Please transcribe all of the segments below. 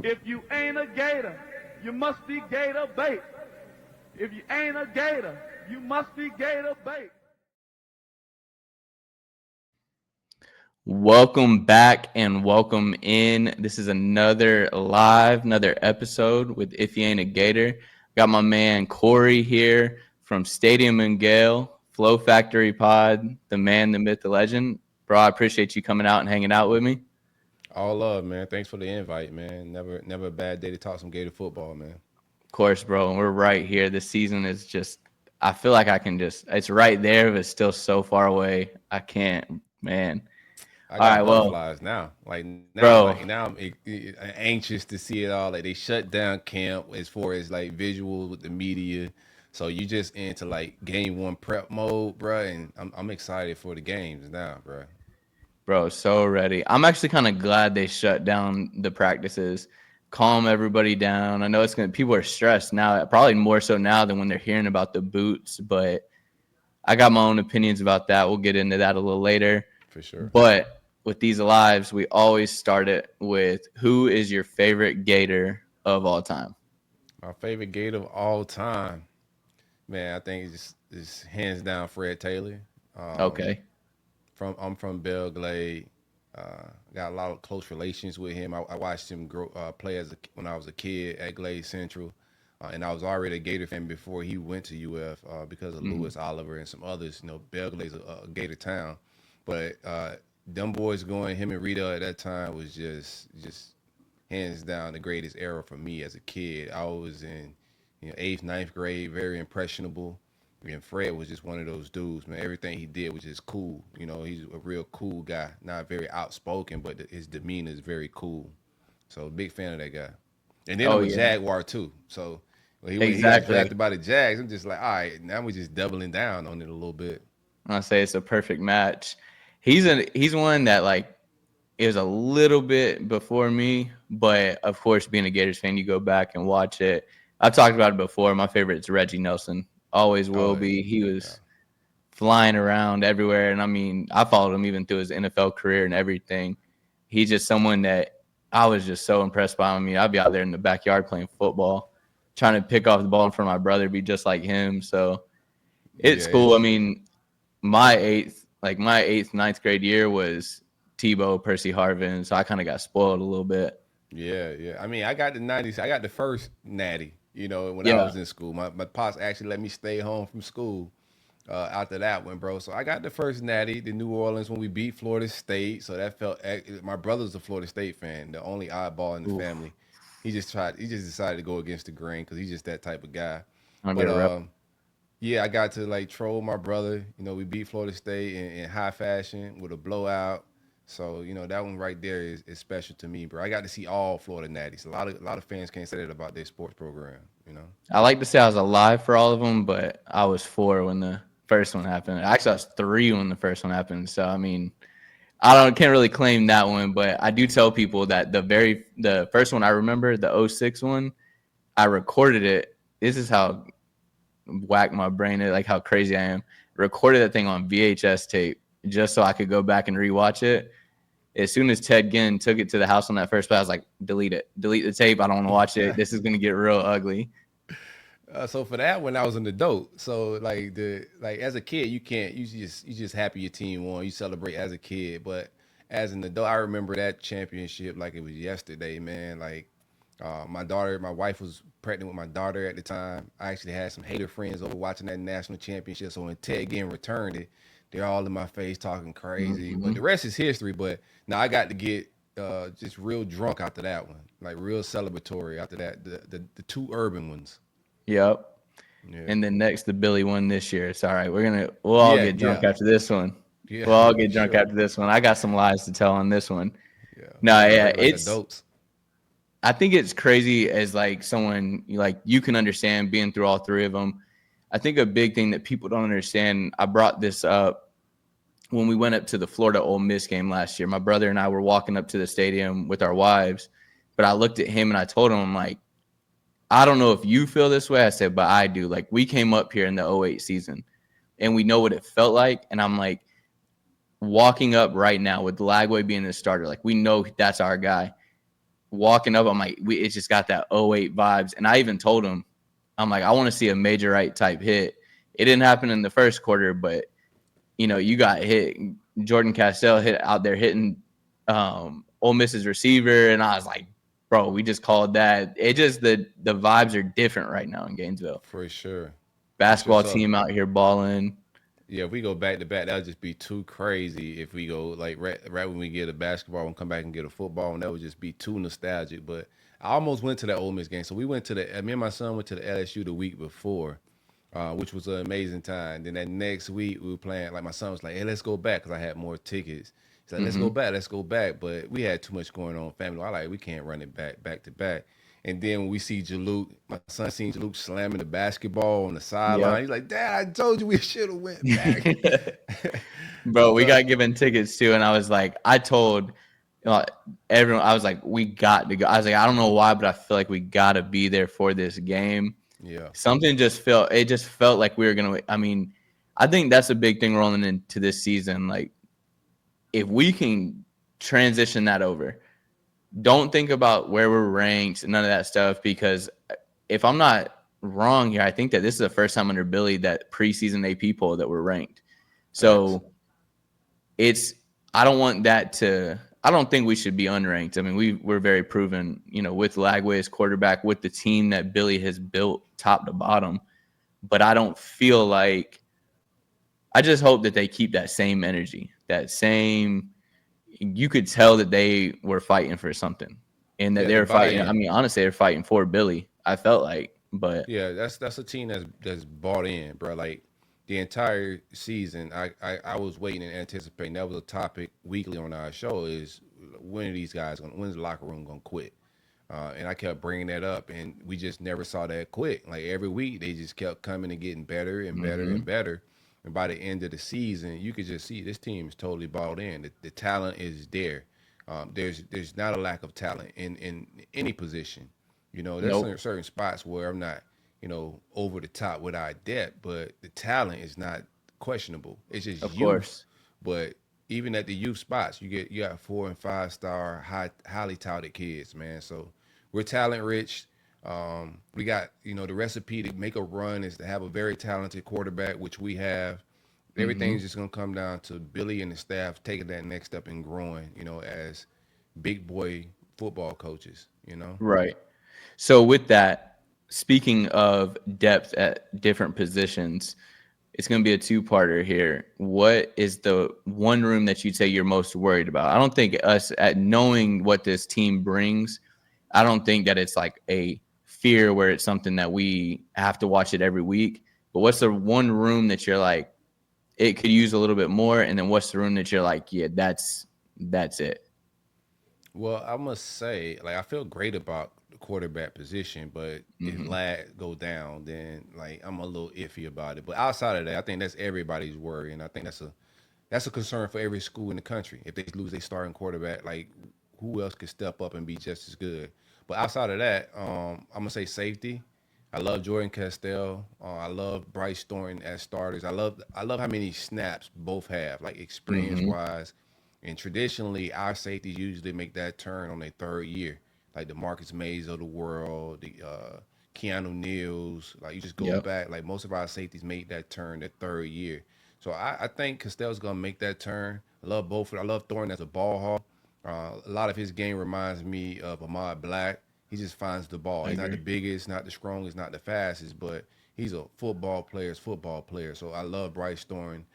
If you ain't a Gator, you must be Gator bait. If you ain't a Gator, you must be Gator bait. Welcome back and welcome in. This is another episode with If You Ain't a Gator. Got my man Corry here from Stadium and Gale, Flow Factory Pod, the man, the myth, the legend. Bro, I appreciate you coming out and hanging out with me. All love, man. Thanks for the invite, man. Never a bad day to talk some Gator football, man. Of course, bro, and we're right here. This season is just, I feel like it's right there, but it's still so far away. I can't, man. I All right, got well, butterflies now. bro, Now I'm anxious to see it all. Like they shut down camp as far as like visual with the media, so you just into like game one prep mode, bro. And I'm excited for the games now, bro. Bro, so ready. I'm actually kind of glad they shut down the practices, calm everybody down. I know people are stressed now, probably more so now than when they're hearing about the boots, but I got my own opinions about that. We'll get into that a little later. For sure. But with these lives, we always start it with who is your favorite Gator of all time? My favorite Gator of all time, man. I think it's hands down Fred Taylor. Um, Okay. I'm from Belglade. Got a lot of close relations with him. I watched him grow play when I was a kid at Glade Central, and I was already a Gator fan before he went to UF because of Mhm. Lewis Oliver and some others. Belglade's a Gator town, but them boys going him and Rita at that time was just hands down the greatest era for me as a kid. I was in eighth, ninth grade, very impressionable. And Fred was just one of those dudes, man. Everything he did was just cool. He's a real cool guy. Not very outspoken, but his demeanor is very cool. So big fan of that guy. And then Oh, I'm a yeah. Jaguar too. So when he got Exactly. drafted by the Jags, I'm just like, all right, now we're just doubling down on it a little bit. I say it's a perfect match. He's one that like is a little bit before me, but of course, being a Gators fan, you go back and watch it. I've talked about it before. My favorite is Reggie Nelson. Always will Oh yeah, be. He yeah. was flying around everywhere, and I mean, I followed him even through his NFL career and everything. He's just someone that I was just so impressed by. I mean, I'd be out there in the backyard playing football, trying to pick off the ball in front of my brother, be just like him. So it's Yeah, cool. I it's mean, my eighth, ninth grade year was Tebow, Percy Harvin, so I kind of got spoiled a little bit. yeah. I mean, I got the '90s. I got the first natty. When I Yeah. was in school, my pops actually let me stay home from school after that one, bro. So I got the first natty, the New Orleans when we beat Florida State. So that felt. My brother's a Florida State fan, the only oddball in the Oof. family. He just decided to go against the grain because he's just that type of guy. I'll be But a rep. yeah, I got to like troll my brother. We beat Florida State in high fashion with a blowout. So that one right there is special to me, bro. I got to see all Florida Natties. A lot of fans can't say that about their sports program. I like to say I was alive for all of them, but I was four when the first one happened. Actually, I was three when the first one happened. So I mean, can't really claim that one, but I do tell people that the first one I remember, the '06 one, I recorded it. This is how whack my brain is, like how crazy I am. Recorded that thing on VHS tape just so I could go back and rewatch it. As soon as Ted Ginn took it to the house on that first play, I was like, delete it. Delete the tape. I don't want to watch it. This is going to get real ugly. So for that one, I was an adult. So like as a kid, you can't you just happy your team won. You celebrate as a kid, but as an adult, I remember that championship like it was yesterday, man. Like my wife was pregnant with my daughter at the time. I actually had some hater friends over watching that national championship. So when Ted Ginn returned it, they're all in my face talking crazy. But Mm-hmm. the rest is history. But now I got to get just real drunk after that one, like real celebratory after that. The two urban ones. Yep. Yeah. And then next, the Billy one this year. It's all right. We'll all Yeah, get drunk yeah, after this one. yeah, We'll all for get drunk sure. after this one. I got some lies to tell on this one. Yeah, we No, got to yeah, drink like adults. I think it's crazy as like someone like you can understand being through all three of them. I think a big thing that people don't understand, I brought this up when we went up to the Florida Ole Miss game last year. My brother and I were walking up to the stadium with our wives, but I looked at him and I told him, I'm like, I don't know if you feel this way. I said, but I do. Like, we came up here in the '08 season and we know what it felt like. And I'm like, walking up right now with Lagway being the starter, like, we know that's our guy. walking up, I'm like, it just got that '08 vibes. And I even told him, I'm like, I want to see a major right type hit. It didn't happen in the first quarter, but you got hit. Jordan Castell hit out there hitting Ole Miss's receiver, and I was like, bro, we just called that. It just the vibes are different right now in Gainesville. For sure. For sure. Basketball So team out here balling. yeah, if we go back to back, that would just be too crazy. If we go like right when we get a basketball and come back and get a football, and that would just be too nostalgic. But I almost went to that Ole Miss game. So we went to me and my son went to the LSU the week before, which was an amazing time. Then that next week we were playing. Like my son was like, "Hey, let's go back," because I had more tickets. He's like, let's go back." But we had too much going on family. I like we can't run it back to back. And then when we see Jaluk, my son seen Jaluk slamming the basketball on the sideline. Yep. He's like, "Dad, I told you we should have went back." Bro, we got given tickets too, and I was like, I told everyone, I was like, we got to go. I was like, I don't know why, but I feel like we got to be there for this game. Yeah. Something just felt like we were gonna. I mean, I think that's a big thing rolling into this season. Like, if we can transition that over, don't think about where we're ranked, none of that stuff, because if I'm not wrong here, I think that this is the first time under Billy that preseason AP poll that we're ranked. So I don't want that to, I don't think we should be unranked. I mean, we're very proven, with Lagway as quarterback, with the team that Billy has built top to bottom. But I don't feel like, I just hope that they keep that same energy, you could tell that they were fighting for something and that they were fighting. I mean, honestly, they're fighting for Billy. I felt like, but yeah, that's a team that's bought in, bro. Like the entire season, I was waiting and anticipating. That was a topic weekly on our show: is when's the locker room gonna quit? And I kept bringing that up, and we just never saw that quit. Like every week, they just kept coming and getting better and better and better. And by the end of the season, you could just see this team is totally bought in. The talent is there. There's not a lack of talent in any position. There's certain spots where I'm not, over the top with our depth, but the talent is not questionable. It's just of youth. course. But even at the youth spots, you got 4 and 5 star highly touted kids, man. So we're talent rich. We got, the recipe to make a run is to have a very talented quarterback, which we have. Everything's just going to come down to Billy and the staff taking that next step and growing, as big boy football coaches, Right. So with that, speaking of depth at different positions, it's going to be a two-parter here. What is the one room that you'd say you're most worried about? I don't think us, at knowing what this team brings, I don't think that it's like a fear where it's something that we have to watch it every week. But what's the one room that you're like, it could use a little bit more? And then what's the room that you're like, yeah, that's it? Well, I must say, like, I feel great about the quarterback position, but if Lad go down, then like I'm a little iffy about it. But outside of that, I think that's everybody's worry, and I think that's a concern for every school in the country. If they lose their starting quarterback, like who else could step up and be just as good? But outside of that, I'm gonna say safety. I love Jordan Castell. I love Bryce Thornton as starters. I love how many snaps both have, like experience wise. And traditionally, our safeties usually make that turn on their third year, like the Marcus Mays of the world, the Keanu Neals. Like you just go back, like most of our safeties made that turn their third year. So I think Costell's gonna make that turn. I love both. I love Thornton as a ball hawk. A lot of his game reminds me of Ahmad Black. He just finds the ball. He's not the biggest, not the strongest, not the fastest, but he's a football player. So I love Bryce Thornton.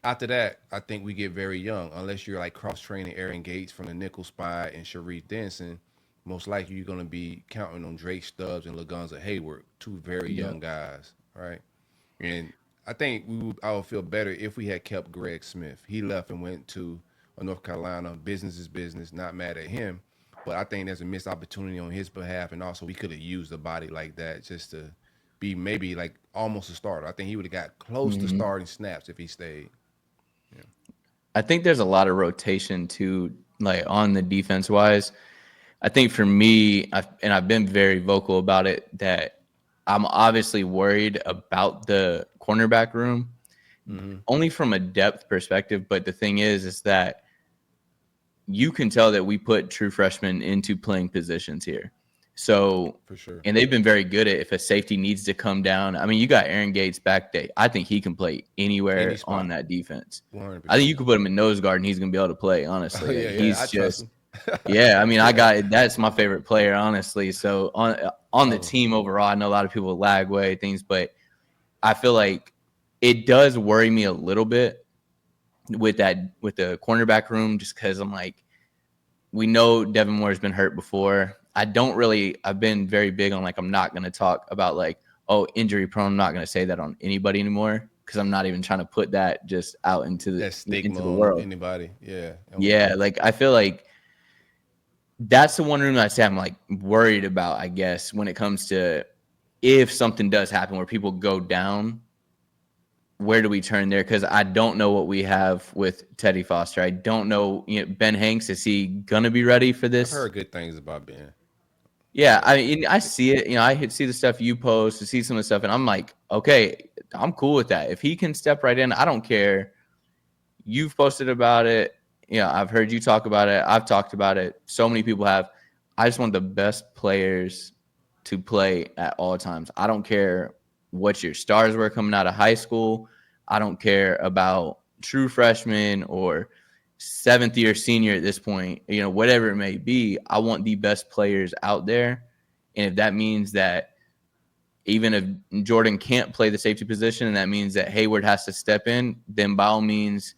After that, I think we get very young. Unless you're like cross-training Aaron Gates from the nickel spot and Sharif Denson, most likely you're going to be counting on Drake Stubbs and Lagunza Hayward, two very young guys, right? And I think I would feel better if we had kept Greg Smith. He left and went to North Carolina. Business is business, not mad at him. But I think there's a missed opportunity on his behalf, and also we could have used a body like that just to be maybe like almost a starter. I think he would have got close to starting snaps if he stayed. Yeah. I think there's a lot of rotation too, like on the defense wise. I think for me, I've been very vocal about it, that I'm obviously worried about the cornerback room, only from a depth perspective. But the thing is that you can tell that we put true freshmen into playing positions here. So, For sure. and they've been very good at if a safety needs to come down. I mean, you got Aaron Gates back there. I think he can play anywhere Any spot. on that defense. 100%. I think you could put him in nose guard and he's going to be able to play, Oh, honestly. yeah, He's I trust just, him. yeah, I mean, Yeah. that's my favorite player, honestly. So on the Oh, team overall, I know a lot of people Lagway things, but I feel like it does worry me a little bit with the cornerback room, just because I'm like, we know Devin Moore's been hurt before. I've been very big on like, I'm not going to talk about like, oh, injury prone. I'm not going to say that on anybody anymore because I'm not even trying to put that just out into that stigma the on world. anybody. Yeah. Yeah, like I feel like that's the one room that I say I'm like worried about, I guess, when it comes to if something does happen where people go down, where do we turn there? Because I don't know what we have with Teddy Foster. I don't know, Ben Hanks, is he gonna be ready for I've this? heard good things about Ben. Yeah, I see it. I see the stuff you post, to see some of the stuff, and I'm like, okay, I'm cool with that. If he can step right in, I don't care. You've posted about it. I've heard you talk about it. I've talked about it. So many people have. I just want the best players to play at all times. I don't care what your stars were coming out of high school. I don't care about true freshmen or seventh year senior at this point, whatever it may be. I want the best players out there. And if that means that even if Jordan can't play the safety position and that means that Hayward has to step in, then by all means,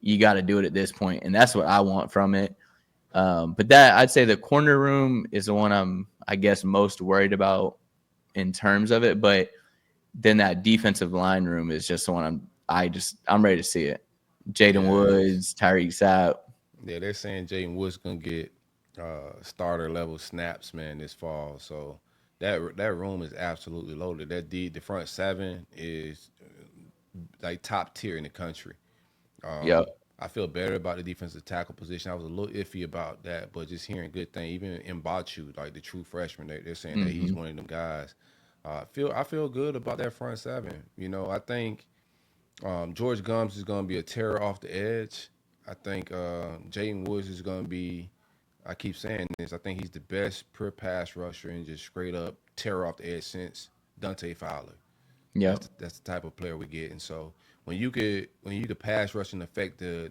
you got to do it at this point. And that's what I want from it. But that, I'd say the corner room is the one I'm, I guess, most worried about in terms of it. But then that defensive line room is just the one I'm ready to see it. Jaden Woods, Tyreek Sapp. Yeah, they're saying Jaden Woods gonna get starter level snaps, man, this fall. So that room is absolutely loaded. The front seven is like top tier in the country. Yep. I feel better about the defensive tackle position. I was a little iffy about that, but just hearing good things, even in Bachu, like the true freshman, they're saying that he's one of them guys. I feel good about that front seven. I think George Gums is going to be a terror off the edge. I think Jaden Woods is going to be. I keep saying this. I think he's the best pure pass rusher and just straight up terror off the edge since Dante Fowler. Yeah. That's the type of player we get. And so when you could pass rush and affect the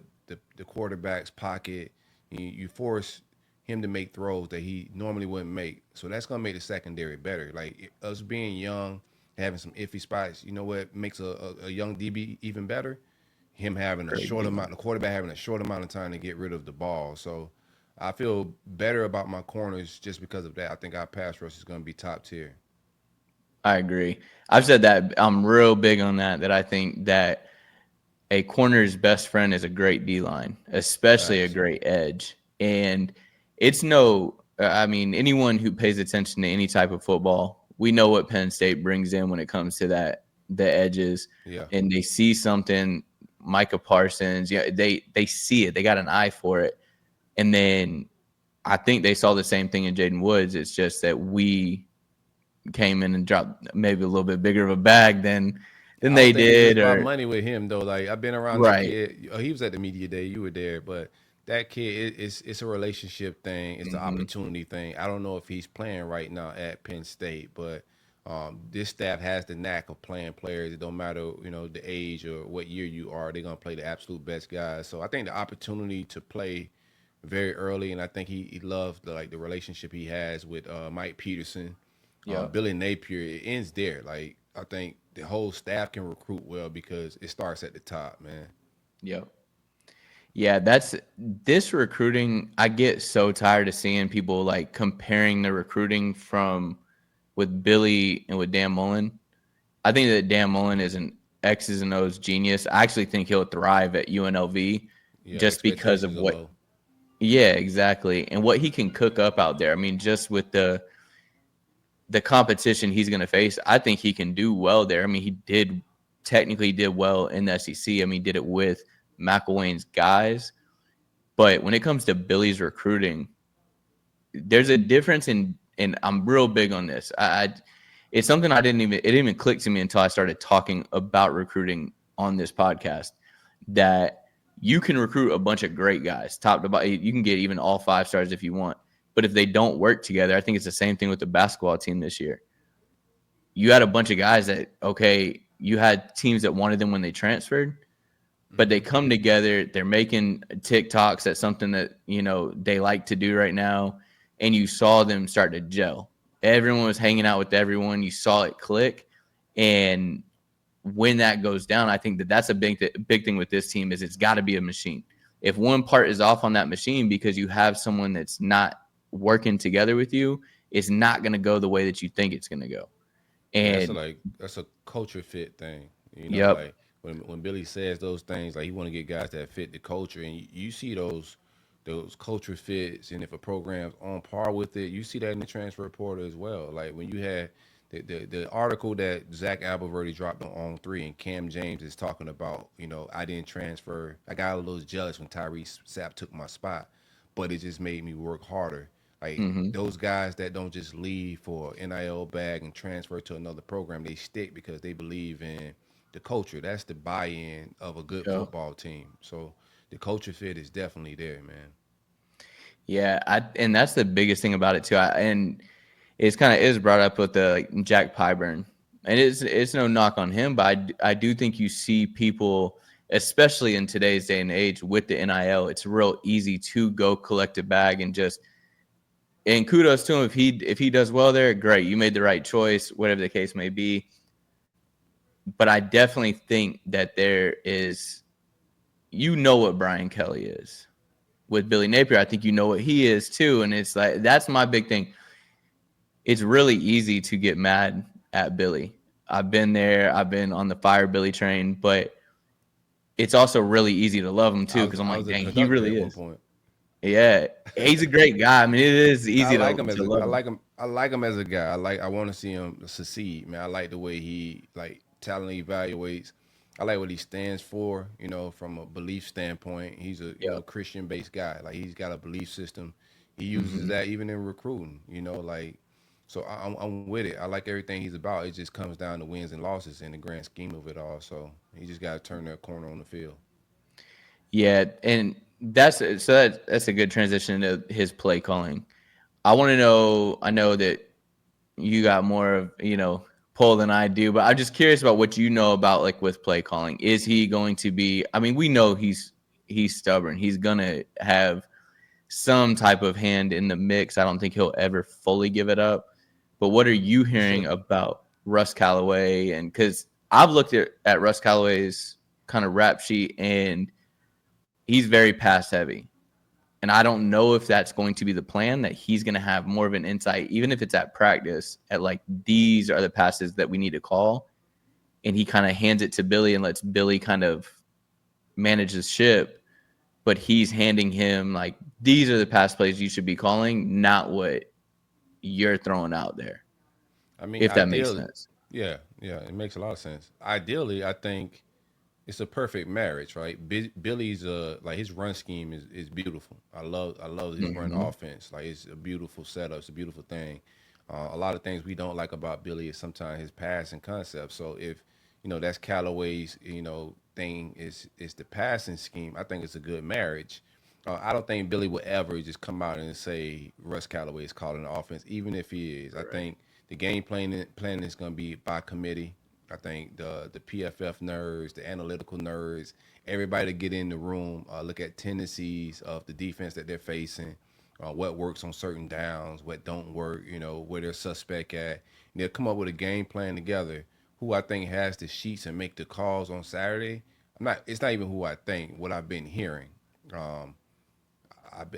quarterback's pocket, you force him to make throws that he normally wouldn't make. So that's gonna make the secondary better. Like us being young, having some iffy spots, you know what makes a young DB even better? Him having the quarterback having a short amount of time to get rid of the ball. So I feel better about my corners just because of that. I think our pass rush is gonna be top tier. I agree. I've said that I'm real big on that I think that a corner's best friend is a great D-line, especially a great edge. And it's anyone who pays attention to any type of football, we know what Penn State brings in when it comes to the edges. Yeah. And they see something, Micah Parsons, they see it. They got an eye for it. And then I think they saw the same thing in Jaden Woods. It's just that we came in and dropped maybe a little bit bigger of a bag than they did. It was about money with him though. Like I've been around that kid. He was at the media day. You were there, but that kid, it's a relationship thing. It's an opportunity thing. I don't know if he's playing right now at Penn State, but this staff has the knack of playing players. It don't matter, the age or what year you are. They're gonna play the absolute best guys. So I think the opportunity to play very early, and I think he loved the relationship he has with Mike Peterson, Billy Napier. It ends there. Like I think the whole staff can recruit well because it starts at the top, man. Yep. Yeah, that's this recruiting. I get so tired of seeing people like comparing the recruiting with Billy and with Dan Mullen. I think that Dan Mullen is an X's and O's genius. I actually think he'll thrive at UNLV just because of what. Low. Yeah, exactly, and what he can cook up out there. I mean, just with the competition he's going to face, I think he can do well there. I mean, he technically did well in the SEC. I mean, he did it with McElwain's guys. But when it comes to Billy's recruiting, there's a difference and I'm real big on this. It's something it didn't even click to me until I started talking about recruiting on this podcast, that you can recruit a bunch of great guys, top to bottom. You can get even all 5 stars if you want. But if they don't work together, I think it's the same thing with the basketball team this year. You had a bunch of guys that, okay, you had teams that wanted them when they transferred, but they come together. They're making TikToks. That's something that, they like to do right now. And you saw them start to gel. Everyone was hanging out with everyone. You saw it click. And when that goes down, I think that's a big thing with this team is it's got to be a machine. If one part is off on that machine because you have someone that's not working together with you, it's not going to go the way that you think it's going to go. Yeah, And that's a culture fit thing. yep. Like when Billy says those things, like he want to get guys that fit the culture, and you see those culture fits, and if a program's on par with it, you see that in the transfer portal as well. Like when you had the article that Zach Aberverdi dropped on 3, and Cam James is talking about, I didn't transfer. I got a little jealous when Tyrese Sapp took my spot, but it just made me work harder. Like Mm-hmm. those guys that don't just leave for NIL bag and transfer to another program, they stick because they believe in the culture. That's the buy-in of a good Yep. football team. So the culture fit is definitely there, man. Yeah, and that's the biggest thing about it too. And it's kind of is brought up with the Jack Pyburn, and it's no knock on him, but I do think you see people, especially in today's day and age with the NIL, it's real easy to go collect a bag and just. And kudos to him if he does well there, great. You made the right choice, whatever the case may be. But I definitely think that there is, what Brian Kelly is. With Billy Napier, I think you know what he is too. And it's like, that's my big thing. It's really easy to get mad at Billy. I've been there. I've been on the fire Billy train, but it's also really easy to love him too. Cause I'm I like, was a dang, he conductor really at one is. point. Yeah. He's a great guy. I mean, it is I easy like him as to a love him. I like him as a guy. I want to see him succeed, man. I like the way he like talent evaluates. I like what he stands for, from a belief standpoint. He's a Yep. Christian based guy. Like he's got a belief system. He uses Mm-hmm. that even in recruiting, like so I'm with it. I like everything he's about. It just comes down to wins and losses in the grand scheme of it all. So he just got to turn that corner on the field. Yeah, and that's a good transition to his play calling. I want to know. I know that you got more of pull than I do, but I'm just curious about what you know about like with play calling. Is he going to be? I mean, we know he's stubborn. He's gonna have some type of hand in the mix. I don't think he'll ever fully give it up. But what are you He hearing shouldn't. about Russ Callaway? And because I've looked at Russ Callaway's kind of rap sheet, and he's very pass heavy. And I don't know if that's going to be the plan, that he's going to have more of an insight, even if it's at practice, at like, these are the passes that we need to call. And he kind of hands it to Billy and lets Billy kind of manage the ship. But he's handing him like, these are the pass plays you should be calling, not what you're throwing out there, I mean, if that makes ideally, sense. yeah, it makes a lot of sense. Ideally, I think it's a perfect marriage, right? Billy's like his run scheme is beautiful. I love his run Mm-hmm. offense. Like it's a beautiful setup. It's a beautiful thing. A lot of things we don't like about Billy is sometimes his passing concept. So if that's Callaway's thing is the passing scheme, I think it's a good marriage. I don't think Billy would ever just come out and say Russ Callaway is calling the offense, even if he is. I Right. think the game planning is going to be by committee. I think the PFF nerds, the analytical nerds, everybody to get in the room, look at tendencies of the defense that they're facing, what works on certain downs, what don't work, where they're suspect at. And they'll come up with a game plan together. Who I think has the sheets and make the calls on Saturday. It's not even who I think. What I've been hearing. Um,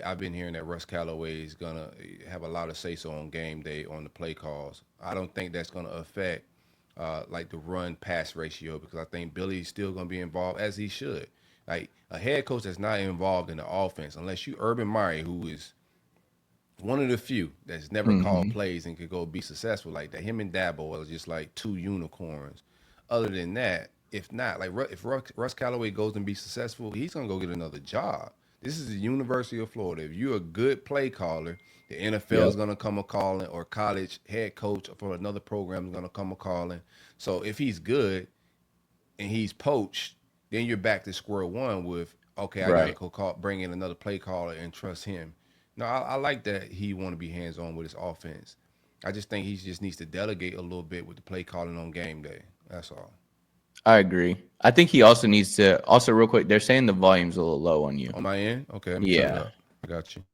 I've been hearing that Russ Callaway is gonna have a lot of say so on game day on the play calls. I don't think that's gonna affect like the run pass ratio because I think Billy's still gonna be involved as he should. Like a head coach that's not involved in the offense, unless you Urban Meyer, who is one of the few that's never called Mm-hmm. plays and could go be successful like that. Him and Dabo are just like two unicorns. Other than that, if not, like if Russ Callaway goes and be successful, he's gonna go get another job. This is the University of Florida. If you're a good play caller, the NFL is Yep. gonna come a calling, or college head coach for another program is gonna come a calling. So if he's good and he's poached, then you're back to square one with okay, I got to Right. go bring in another play caller and trust him. No, I like that he want to be hands on with his offense. I just think he just needs to delegate a little bit with the play calling on game day. That's all. I agree. I think he also needs to also real quick. They're saying the volume's a little low on you. On my end, okay, let me turn it Yeah, up. I got you.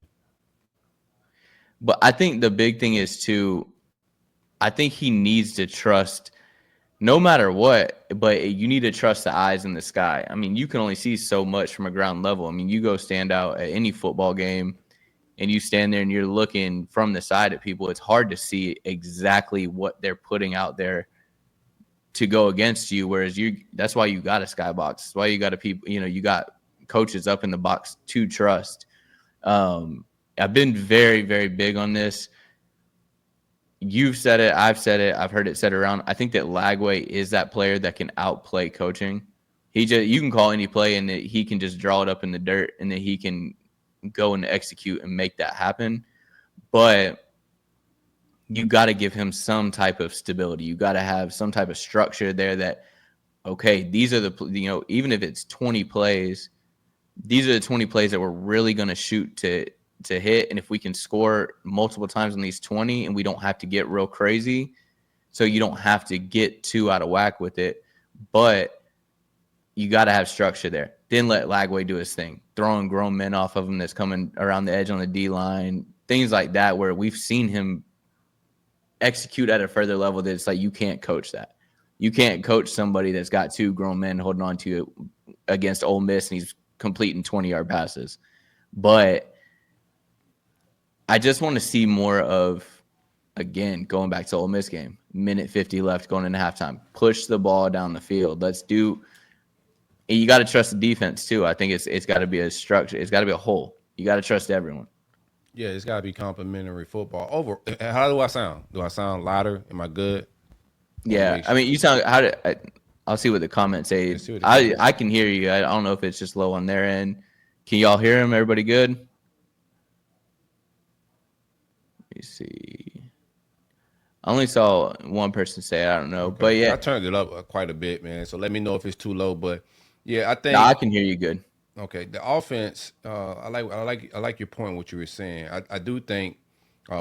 but I think the big thing is too. I think he needs to trust no matter what, but you need to trust the eyes in the sky. I mean, you can only see so much from a ground level. I mean, you go stand out at any football game and you stand there and you're looking from the side at people. It's hard to see exactly what they're putting out there to go against you. Whereas that's why you got a skybox. That's why you got you got coaches up in the box to trust. Um, I've been very, very big on this. You've said it. I've said it. I've heard it said around. I think that Lagway is that player that can outplay coaching. You can call any play and he can just draw it up in the dirt and then he can go and execute and make that happen. But you got to give him some type of stability. You got to have some type of structure there that, okay, these are even if it's 20 plays, these are the 20 plays that we're really going to shoot to hit. And if we can score multiple times on these 20 and we don't have to get real crazy, so you don't have to get too out of whack with it, but you got to have structure there. Then let Lagway do his thing, throwing grown men off of him that's coming around the edge on the D line, things like that, where we've seen him execute at a further level that it's like you can't coach that. You can't coach somebody that's got two grown men holding on to it against Ole Miss and he's completing 20-yard passes. But I just want to see more of, again, going back to Ole Miss game, minute 50 left going into halftime. Push the ball down the field. You got to trust the defense too. I think it's got to be a structure. It's got to be a whole. You got to trust everyone. Yeah, it's got to be complimentary football. How do I sound? Do I sound louder? Am I good? Yeah, I mean, you sound. I'll see what the comments say. Let's see what the comments I can hear you. I don't know if it's just low on their end. Can y'all hear him? Everybody good? Let me see. I only saw one person say I don't know, Okay. but yeah, I turned it up quite a bit, man. So let me know if it's too low. But yeah, I think I can hear you good. okay. The offense, I like your point. What you were saying, I do think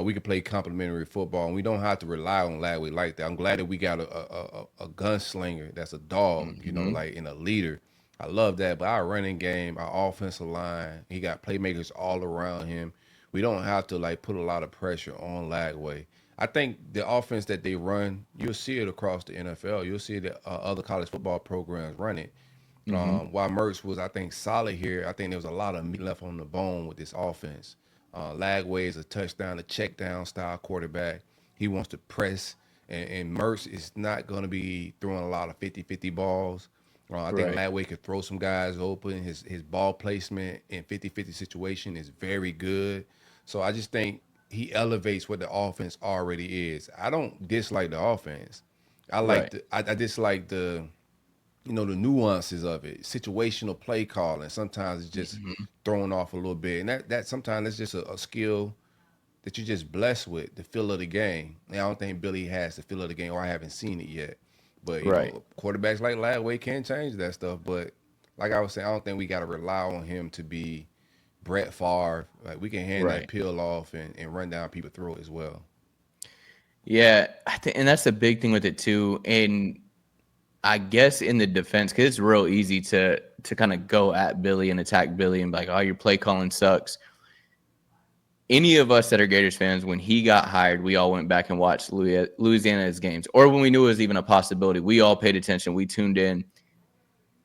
we can play complementary football, and we don't have to rely on Lagway like that. I'm glad that we got a gunslinger that's a dog, like in a leader. I love that. But our running game, our offensive line, he got playmakers all around him. We don't have to like put a lot of pressure on Lagway. I think the offense that they run, you'll see it across the NFL. You'll see the other college football programs run it. While Mertz was, I think, solid here, I think there was a lot of meat left on the bone with this offense. Lagway is a touchdown, a check down style quarterback. He wants to press, and Mertz is not going to be throwing a lot of 50-50 balls. I think Right. Lagway could throw some guys open. His ball placement in 50-50 situation is very good. So I just think he elevates what the offense already is. I don't dislike the offense. Right. I dislike the nuances of it, situational play calling. Sometimes it's just thrown off a little bit, and that sometimes it's just a skill that you're just blessed with, the feel of the game. And I don't think Billy has the feel of the game, or I haven't seen it yet. But Right. quarterbacks like Lagway can change that stuff. But like I was saying, I don't think we got to rely on him to be Brett Favre. Like we can hand that Right. pill off and run down people's throat as well. Yeah, and that's the big thing with it too. And I guess in the defense, because it's real easy to kind of go at Billy and attack Billy and be like, oh, your play calling sucks. Any of us that are Gators fans, when he got hired, we all went back and watched Louisiana's games. Or when we knew it was even a possibility, we all paid attention. We tuned in.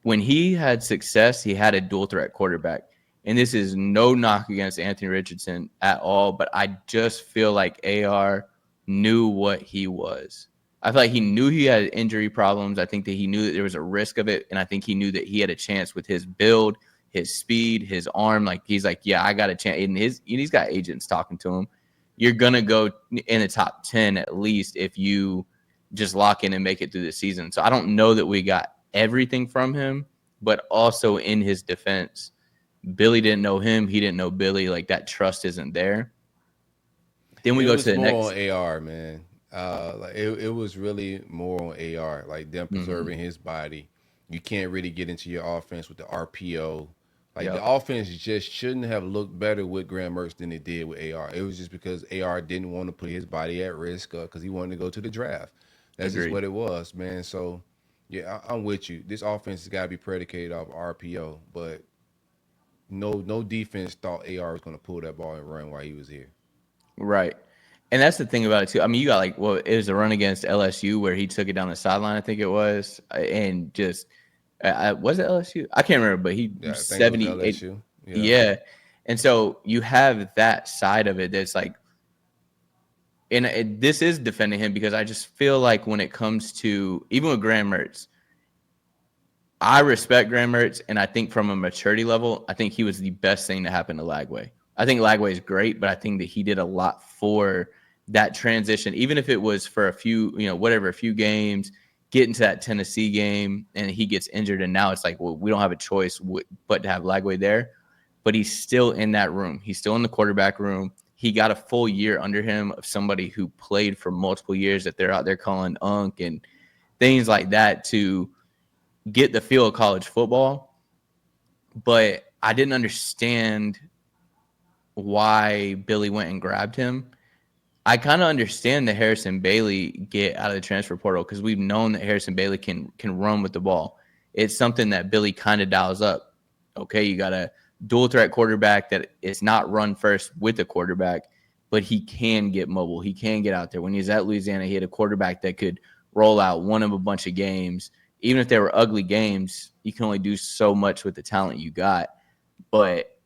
When he had success, he had a dual threat quarterback. And this is no knock against Anthony Richardson at all, but I just feel like AR knew what he was. I feel like he knew he had injury problems. I think that he knew that there was a risk of it. And I think he knew that he had a chance with his build, his speed, his arm. Like he's like, yeah, I got a chance. And he's got agents talking to him. You're going to go in the top 10 at least if you just lock in and make it through the season. So I don't know that we got everything from him, but also in his defense, Billy didn't know him. He didn't know Billy. Like that trust isn't there. Then we It go to was the more next. on AR, man. Like it was really more on AR, like them preserving his body. You can't really get into your offense with the RPO. Like the Yep. offense just shouldn't have looked better with Graham Mertz than it did with AR. It was just because AR didn't want to put his body at risk because he wanted to go to the draft. That's just Agreed. what it was, man. So yeah, I'm with you. This offense has got to be predicated off RPO, but no defense thought AR was going to pull that ball and run while he was here. Right. And that's the thing about it too. I mean, you got like, well, it was a run against LSU where he took it down the sideline, I think it was, and just was it LSU? I can't remember, but he Yeah, I think it was 78. LSU. Yeah. Yeah. And so you have that side of it that's like, and this is defending him because I just feel like when it comes to even with Graham Mertz, I respect Graham Mertz, and I think from a maturity level, I think he was the best thing to happen to Lagway. I think Lagway is great, but I think that he did a lot for that transition, even if it was for a few, whatever, a few games, get into that Tennessee game, and he gets injured, and now it's like, well, we don't have a choice but to have Lagway there. But he's still in that room. He's still in the quarterback room. He got a full year under him of somebody who played for multiple years that they're out there calling Unk and things like that to get the feel of college football, but I didn't understand why Billy went and grabbed him. I kind of understand the Harrison Bailey get out of the transfer portal because we've known that Harrison Bailey can run with the ball. It's something that Billy kind of dials up. Okay, you got a dual threat quarterback that is not run first with a quarterback, but he can get mobile. He can get out there. When he was at Louisiana, he had a quarterback that could roll out one of a bunch of games. Even if they were ugly games, you can only do so much with the talent you got. But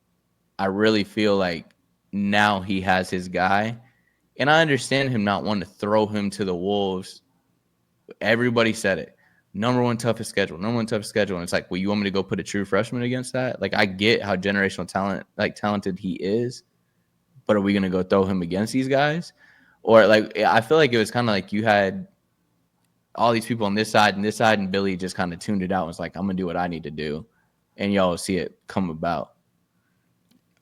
I really feel like now he has his guy. And I understand him not wanting to throw him to the wolves. Everybody said it. Number one toughest schedule. Number one toughest schedule. And it's like, well, you want me to go put a true freshman against that? Like, I get how generational talented he is, but are we gonna go throw him against these guys? Or like, I feel like it was kind of like you had all these people on this side and this side, and Billy just kind of tuned it out and was like, I'm gonna do what I need to do, and y'all will see it come about.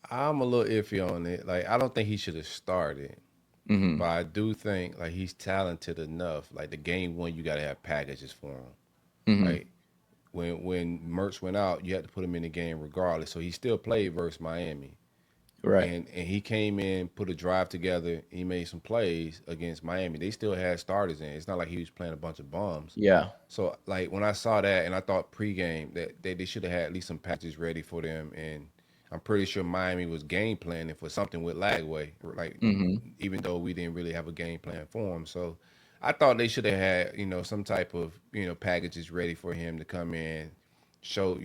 I'm a little iffy on it. Like I don't think he should have started. Mm-hmm. But I do think like he's talented enough. Like the game one, you got to have packages for him. Mm-hmm. Like when Mertz went out, you had to put him in the game regardless. So he still played versus Miami, Right. and he came in, put a drive together. He made some plays against Miami. They still had starters in. It's not like he was playing a bunch of bums. Yeah. So like when I saw that, and I thought pregame that they should have had at least some patches ready for them, and I'm pretty sure Miami was game planning for something with Lagway, like Mm-hmm. even though we didn't really have a game plan for him. So I thought they should have had some type of packages ready for him to come in, show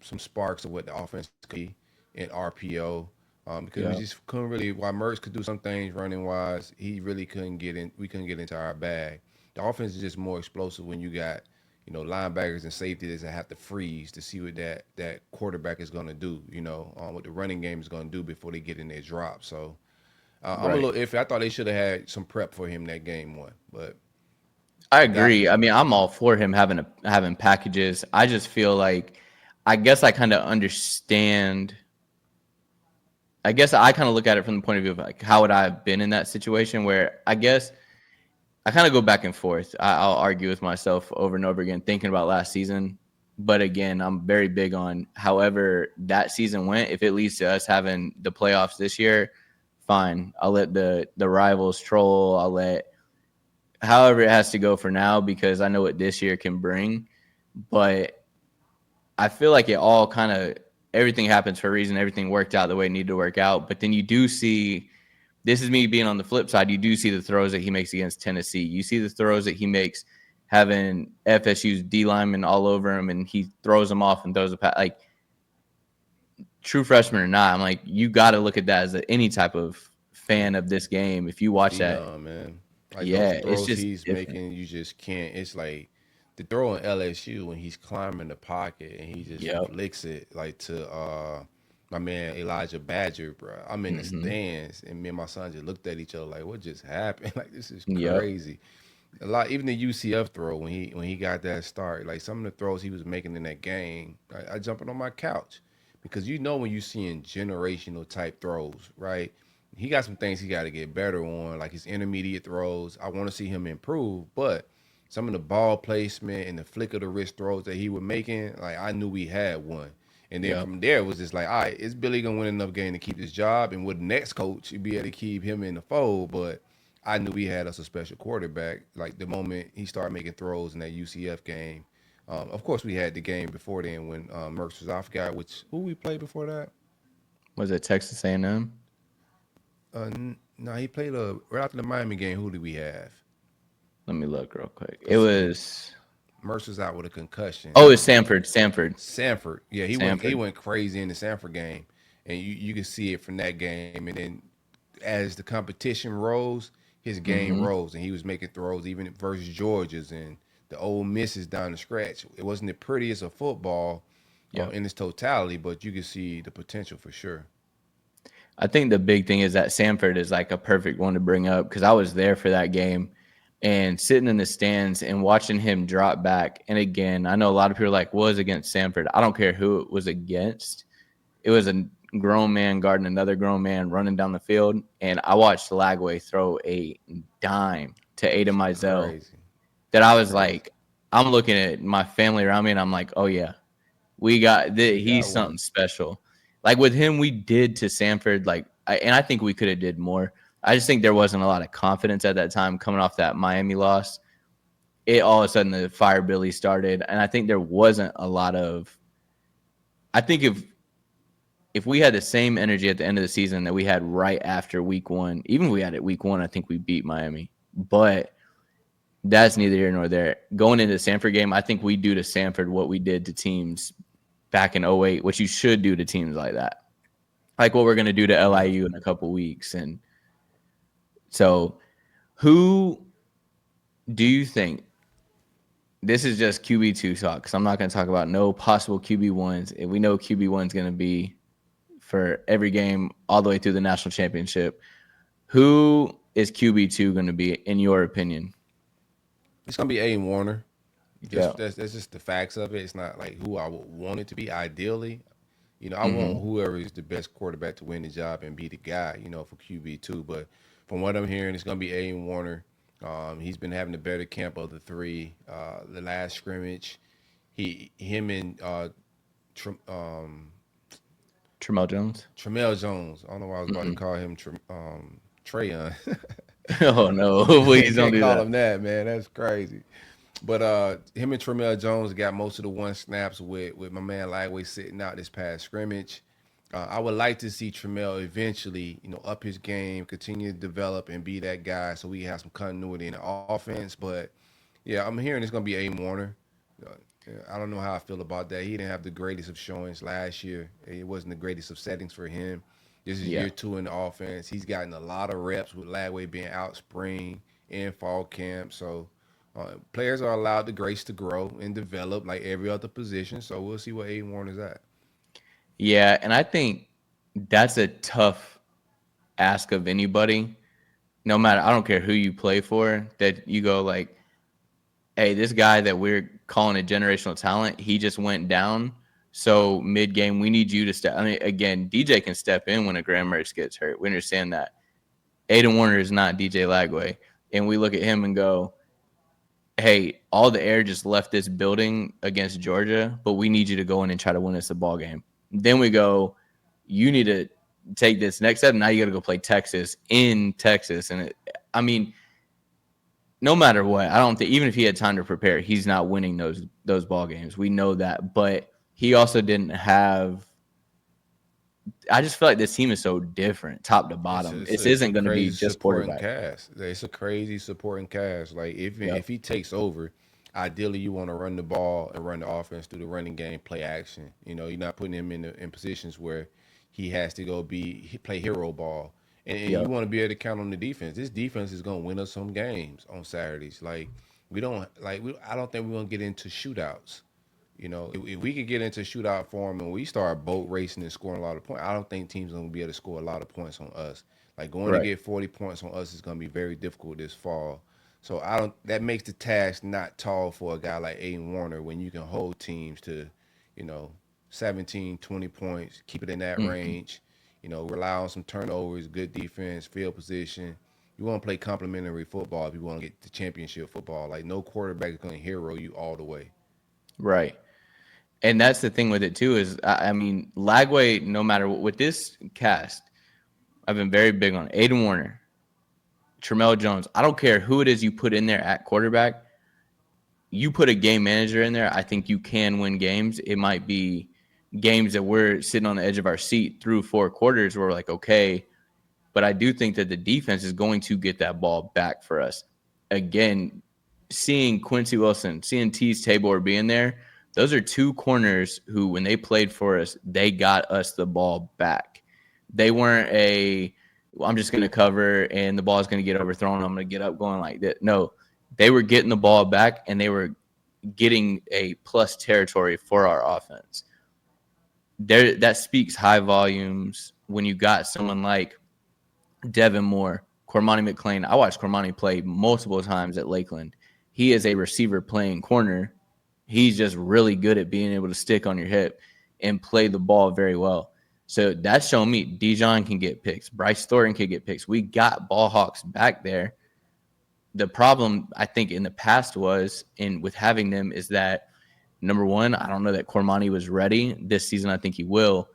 some sparks of what the offense could be in RPO. Because we Yeah. just couldn't really, while Mertz could do some things running wise, he really couldn't get in. We couldn't get into our bag. The offense is just more explosive when you got linebackers and safeties that have to freeze to see what that quarterback is going to do. What the running game is going to do before they get in their drop. So I'm a Right. little iffy. I thought they should have had some prep for him that game one, but I that agree. I mean, I'm all for him having packages. I just feel like, I guess I kind of understand. I guess I kind of look at it from the point of view of like, how would I have been in that situation where I guess I kind of go back and forth. I'll argue with myself over and over again, thinking about last season. But again, I'm very big on however that season went. If it leads to us having the playoffs this year, fine. I'll let the rivals troll. I'll let however it has to go for now because I know what this year can bring. But I feel like it all kind of everything happens for a reason. Everything worked out the way it needed to work out. But then you do see, this is me being on the flip side, you do see the throws that he makes against Tennessee. You see the throws that he makes having FSU's D lineman all over him, and he throws them off and throws a pass. Like, true freshman or not, I'm like, you got to look at that as any type of fan of this game. If you watch that, phenom, man. Like those yeah, it's throws just he's different. making, you just can't. It's like the throw in LSU when he's climbing the pocket and he just Yep. flicks it like to my man Elijah Badger, bro. I'm in the Mm-hmm. stands and me and my son just looked at each other like, what just happened? Like this is Yep. crazy. A lot, even the UCF throw when he got that start, like some of the throws he was making in that game, I jumping on my couch because when you seeing generational type throws, right? He got some things he got to get better on, like his intermediate throws. I want to see him improve, but some of the ball placement and the flick of the wrist throws that he was making, like I knew we had one. And then Yep. from there, it was just like, all right, is Billy gonna win enough game to keep his job? And with the next coach, he'd be able to keep him in the fold. But I knew we had us a special quarterback. Like the moment he started making throws in that UCF game, of course we had the game before then when Merckx was off. Guy, which who we played before that? Was it Texas A&M? No, he played right after the Miami game. Who did we have? Let me look real quick. It Because was. Merckx was out with a concussion. Oh, it's Sanford. Sanford. Sanford, yeah, he Sanford. went crazy in the Sanford game, and you can see it from that game. And then as the competition rose, his game Mm-hmm. rose, and he was making throws even versus Georgia's and the Ole Misses down the stretch. It wasn't the prettiest of football Yep. in its totality, but you can see the potential for sure. I think the big thing is that Sanford is like a perfect one to bring up because I was there for that game and sitting in the stands and watching him drop back. And again, I know a lot of people are like, was against Sanford. I don't care who it was against. It was a grown man guarding another grown man running down the field. And I watched Lagway throw a dime to Aiden Mizell Crazy, that I was crazy. like, I'm looking at my family around me and I'm like, oh, yeah, we got We he's got something one. special. Like with him, we did to Sanford, and I think we could have did more. I just think there wasn't a lot of confidence at that time coming off that Miami loss. It all of a sudden the fire Billy started, and I think there wasn't a lot of. I think if we had the same energy at the end of the season that we had right after week one, even if we had it week one, I think we beat Miami. But that's neither here nor there. Going into the Sanford game, I think we do to Sanford what we did to teams back in '08, which you should do to teams like that. Like what we're going to do to Yeah. LIU in a couple weeks. And so, who do you think this is just QB2 talk? Because I'm not going to talk about no possible QB1s. If we know QB1's going to be for every game all the way through the national championship, who is QB2 going to be, in your opinion? It's gonna be Aiden Warner. Yeah. Just that's just the facts of it. It's not like who I would want it to be. Ideally, I Mm-hmm. want whoever is the best quarterback to win the job and be the guy, for QB2. But from what I'm hearing, it's gonna be Aiden Warner. He's been having the better camp of the three. The last scrimmage, him and Tr- um, Tramel Jones. Tramel Jones. I don't know why I was about to Mm-mm. call him Trayon. Oh, no. Please don't Can't do call that. him that, man. That's crazy. But him and Tramel Jones got most of the one snaps with my man Lagway sitting out this past scrimmage. I would like to see Tramel eventually, up his game, continue to develop and be that guy so we have some continuity in the offense. But yeah, I'm hearing it's gonna be Aiden Warner. Uh, I don't know how I feel about that. He didn't have the greatest of showings last year. It wasn't the greatest of settings for him. This is Yeah. year two in the offense. He's gotten a lot of reps with Lagway being out spring and fall camp. So players are allowed the grace to grow and develop like every other position. So we'll see what Aiden Warner's at. Yeah. And I think that's a tough ask of anybody. No matter, I don't care who you play for, that you go like, hey, this guy that we're calling a generational talent, he just went down. So mid game, we need you to step. I mean, again, DJ can step in when a Graham Mertz gets hurt. We understand that. Aiden Warner is not DJ Lagway. And we look at him and go, hey, all the air just left this building against Georgia, but we need you to go in and try to win us a ball game. Then we go, you need to take this next step. Now you got to go play Texas in Texas. And I mean, no matter what, I don't think even if he had time to prepare, he's not winning those ball games. We know that, but he also didn't have. I just feel like this team is so different, top to It's bottom. a, it's This a, it's a isn't going to be crazy just supporting quarterback. cast. It's a crazy supporting cast. Like if Yep. he takes over, ideally you want to run the ball and run the offense through the running game, play action. You're not putting him in positions where he has to go play hero ball. And you Yep. want to be able to count on the defense. This defense is gonna win us some games on Saturdays. Like I don't think we're gonna get into shootouts. If we could get into shootout form and we start boat racing and scoring a lot of points, I don't think teams are gonna be able to score a lot of points on us. Like going to Right. get 40 points on us is gonna be very difficult this fall. So I don't. That makes the task not tall for a guy like Aiden Warner when you can hold teams to, you know, 17, 20 points, keep it in that Mhm. range. Rely on some turnovers, good defense, field position. You want to play complementary football if you want to get the championship football. Like no quarterback is going to hero you all the way. Right. And that's the thing with it too is, I mean, Lagway, no matter what, with this cast, I've been very big on Aiden Warner, Tramel Jones. I don't care who it is you put in there at quarterback. You put a game manager in there, I think you can win games. It might be games that we're sitting on the edge of our seat through 4 quarters where we're like, okay, but I do think that the defense is going to get that ball back for us. Again, seeing Quincy Wilson, seeing Tease Tabor being there, those are 2 corners who, when they played for us, they got us the ball back. They weren't I'm just going to cover and the ball is going to get overthrown. I'm going to get up going like that. No, they were getting the ball back and they were getting a plus territory for our offense. That speaks high volumes when you got someone like Devin Moore, Cormani McClain. I watched Cormani play multiple times at Lakeland. He is a receiver playing corner. He's just really good at being able to stick on your hip and play the ball very well. So that's showing me Dijon can get picks. Bryce Thornton can get picks. We got ball hawks back there. The problem, I think, in the past was, with having them, is that, number one, I don't know that Cormani was ready. This season, I think he will.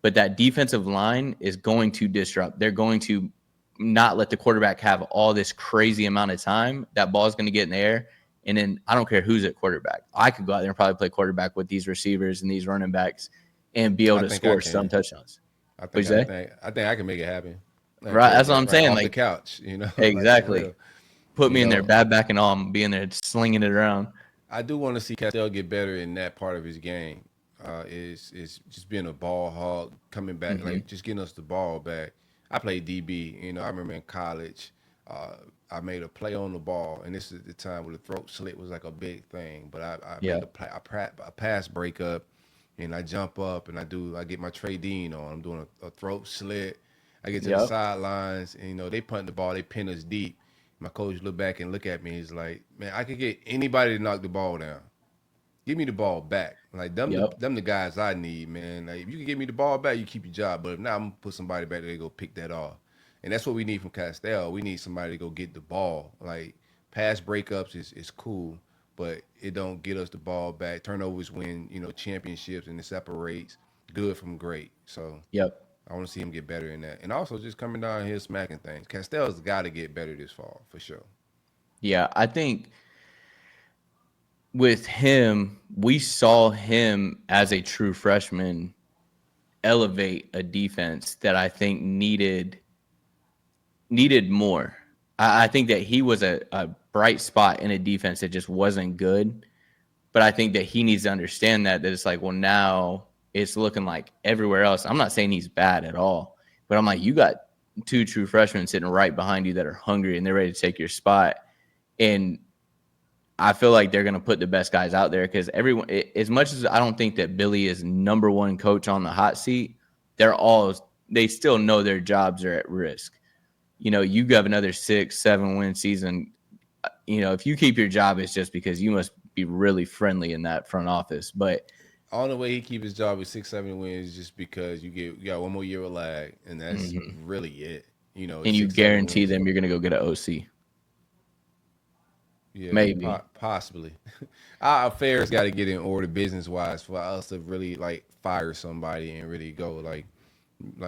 But that defensive line is going to disrupt. They're going to not let the quarterback have all this crazy amount of time. That ball is going to get in the air. And then I don't care who's at quarterback. I could go out there and probably play quarterback with these receivers and these running backs and be able to score some touchdowns. I think I can make it happen. Right, that's what I'm saying. Off like the couch, you know. Exactly. Like, put me in there, bad back and all. I'm being there, slinging it around. I do want to see Castell get better in that part of his game. Is just being a ball hog, coming back, like just getting us the ball back. I played DB. You know, I remember in college, I made a play on the ball, and this is the time where the throat slit was like a big thing. But I made a pass breakup, and I jump up and I get my Trey Dean on. I'm doing a throat slit. I get to the sidelines, and you know they punt the ball, they pin us deep. My coach look back and look at me. He's like, "Man, I could get anybody to knock the ball down. Give me the ball back. Like them the guys I need, man. Like if you can give me the ball back, you keep your job. But if not, I'm gonna put somebody back there to go pick that off. And that's what we need from Castell. We need somebody to go get the ball. Like pass breakups is cool, but it don't get us the ball back. Turnovers win, you know, championships, and it separates good from great. So I want to see him get better in that. And also just coming down here smacking things. Castell's got to get better this fall for sure. Yeah, I think with him, we saw him as a true freshman elevate a defense that I think needed more. I think that he was a bright spot in a defense that just wasn't good. But I think that he needs to understand that it's like, well, now it's looking like everywhere else. I'm not saying he's bad at all, but I'm like, you got 2 true freshmen sitting right behind you that are hungry and they're ready to take your spot. And I feel like they're going to put the best guys out there because everyone, as much as I don't think that Billy is number 1 coach on the hot seat, they still know their jobs are at risk. You know, you have another 6-7 win season. You know, if you keep your job, it's just because you must be really friendly in that front office. But the only way he keep his job with 6-7 wins is just because you got 1 more year of lag, and that's really it. You know, and you guarantee them you're going to go get an OC. Yeah, maybe, possibly. Our affairs got to get in order business wise for us to really like fire somebody and really go like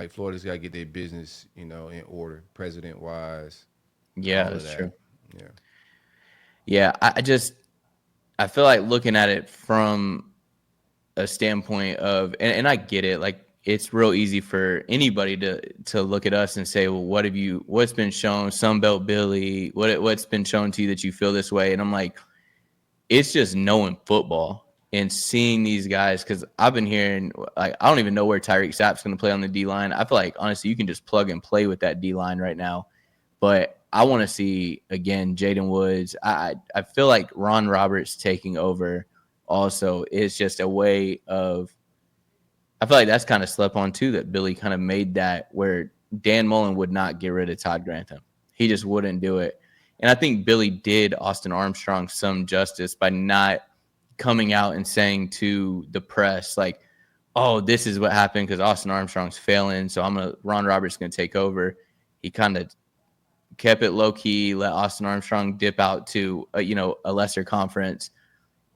Florida's got to get their business, you know, in order, president wise. Yeah, that's true. Yeah, I feel like looking at it from a standpoint of, and I get it, like it's real easy for anybody to look at us and say, well, what's been shown, Sunbelt Billy, what's been shown to you that you feel this way? And I'm like, it's just knowing football and seeing these guys, because I've been hearing, like, I don't even know where Tyreek Sapp's going to play on the D-line. I feel like, honestly, you can just plug and play with that D-line right now. But I want to see, again, Jaden Woods. I feel like Ron Roberts taking over also is just a way of, I feel like that's kind of slept on too, that Billy kind of made that where Dan Mullen would not get rid of Todd Grantham. He just wouldn't do it. And I think Billy did Austin Armstrong some justice by not coming out and saying to the press, like, oh, this is what happened because Austin Armstrong's failing, so Ron Roberts going to take over. He kind of kept it low key, let Austin Armstrong dip out to a lesser conference,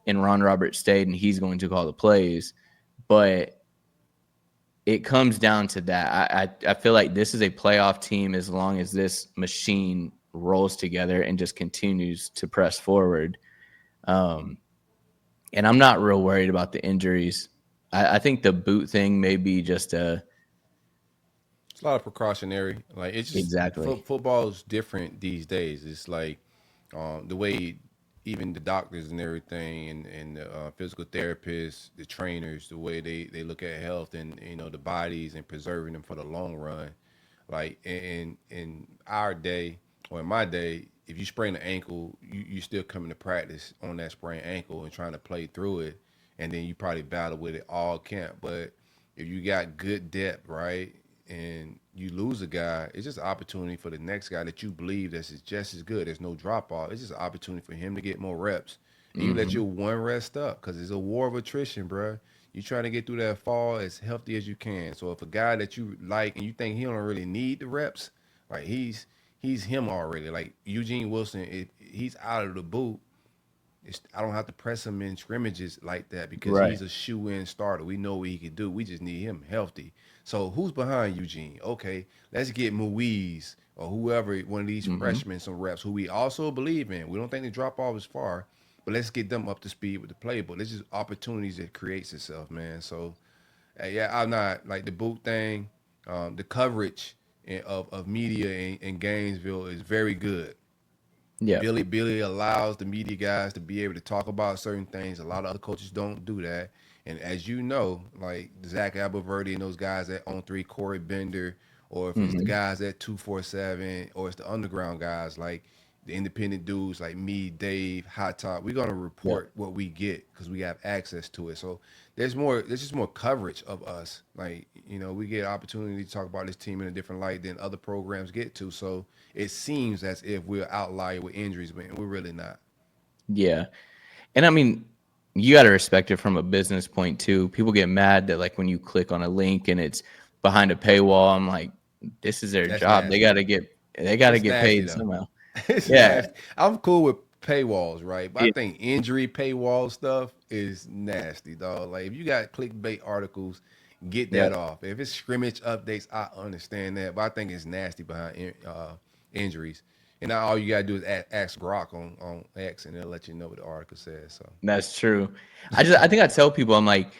and Ron Roberts stayed, and he's going to call the plays. But it comes down to that. I feel like this is a playoff team as long as this machine rolls together and just continues to press forward. And I'm not real worried about the injuries. I think the boot thing may be just a It's a lot of precautionary. Like it's just exactly. football is different these days. It's like the way even the doctors and everything, and the physical therapists, the trainers, the way they look at health and the bodies and preserving them for the long run. Like in our day or in my day, if you sprain an ankle, you still coming to practice on that sprained ankle and trying to play through it, and then you probably battle with it all camp. But if you got good depth, right, and you lose a guy, it's just an opportunity for the next guy that you believe that's just as good. There's no drop off. It's just an opportunity for him to get more reps. And you let Mm-hmm. your one rest up because it's a war of attrition, bro. You trying to get through that fall as healthy as you can. So if a guy that you like and you think he don't really need the reps, like he's him already. Like Eugene Wilson, he's out of the boot. I don't have to press him in scrimmages like that because Right. he's a shoe-in starter. We know what he can do. We just need him healthy. So who's behind Eugene? Okay, let's get Muiz or whoever, one of these Mm-hmm. freshmen, some reps who we also believe in. We don't think the drop off is far, but let's get them up to speed with the playbook. This is opportunities that creates itself, man. So yeah, I'm not like the boot thing. The coverage of media in Gainesville is very good. Yeah. Billy allows the media guys to be able to talk about certain things. A lot of other coaches don't do that. And as you know, like Zach Aberverdi and those guys at On Three, Corey Bender, or if it's the Mm-hmm. guys at 247, or it's the underground guys like the independent dudes like me, Dave, Hot Top, we're gonna Yeah. report what we get because we have access to it. So there's more. There's just more coverage of us. Like we get opportunity to talk about this team in a different light than other programs get to. So it seems as if we're outlier with injuries, but we're really not. Yeah. And I mean, you got to respect it from a business point too. People get mad that like when you click on a link and it's behind a paywall. I'm like, this is their That's job. They nasty. got to It's get nasty paid though. somehow. It's Yeah. nasty. I'm cool with paywalls, right? But I Yeah. think injury paywall stuff is nasty, dog. Like if you got clickbait articles, get Yeah. that off. If it's scrimmage updates, I understand that, but I think it's nasty behind injuries. And now all you gotta do is ask Grok on X, and they'll let you know what the article says. So That's true. I think I tell people, I'm like,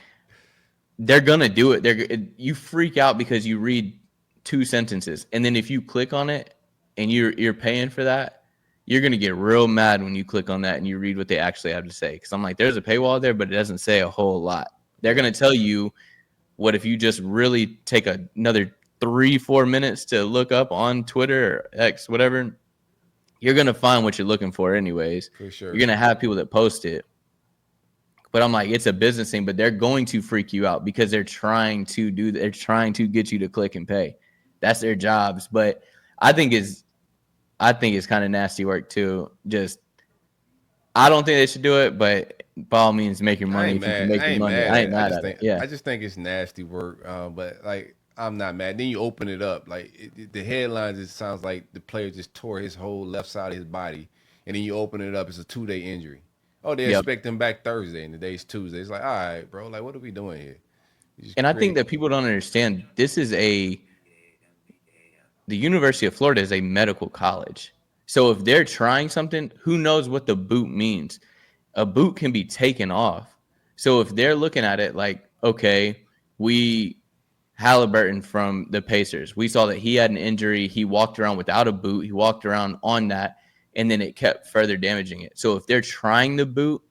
they're gonna do it. You freak out because you read two sentences, and then if you click on it and you're paying for that, you're gonna get real mad when you click on that and you read what they actually have to say. Because I'm like, there's a paywall there, but it doesn't say a whole lot. They're yeah, gonna tell you what if you just really take another 3-4 minutes to look up on Twitter or X, whatever. You're gonna find what you're looking for, anyways. for You're sure. gonna have people that post it, but I'm like, it's a business thing, but they're going to freak you out because they're trying to get you to click and pay. That's their jobs. But I think is I think it's kind of nasty work too. Just I don't think they should do it, but by all means make your I money ain't if you can mad. make I your ain't money. mad I at ain't it. I mad just at it. think Yeah. I just think it's nasty work. But like I'm not mad. Then you open it up. Like the headlines, it sounds like the player just tore his whole left side of his body, and then you open it up. It's a 2-day injury. Oh, they Yep. expect him back Thursday, and the day's Tuesday. It's like, all right, bro. Like, what are we doing here? You just And I think create. that people don't understand the University of Florida is a medical college. So if they're trying something, who knows what the boot means? A boot can be taken off. So if they're looking at it like, okay, we Halliburton from the Pacers, we saw that he had an injury. He walked around without a boot. He walked around on that, and then it kept further damaging it. So if they're trying the boot,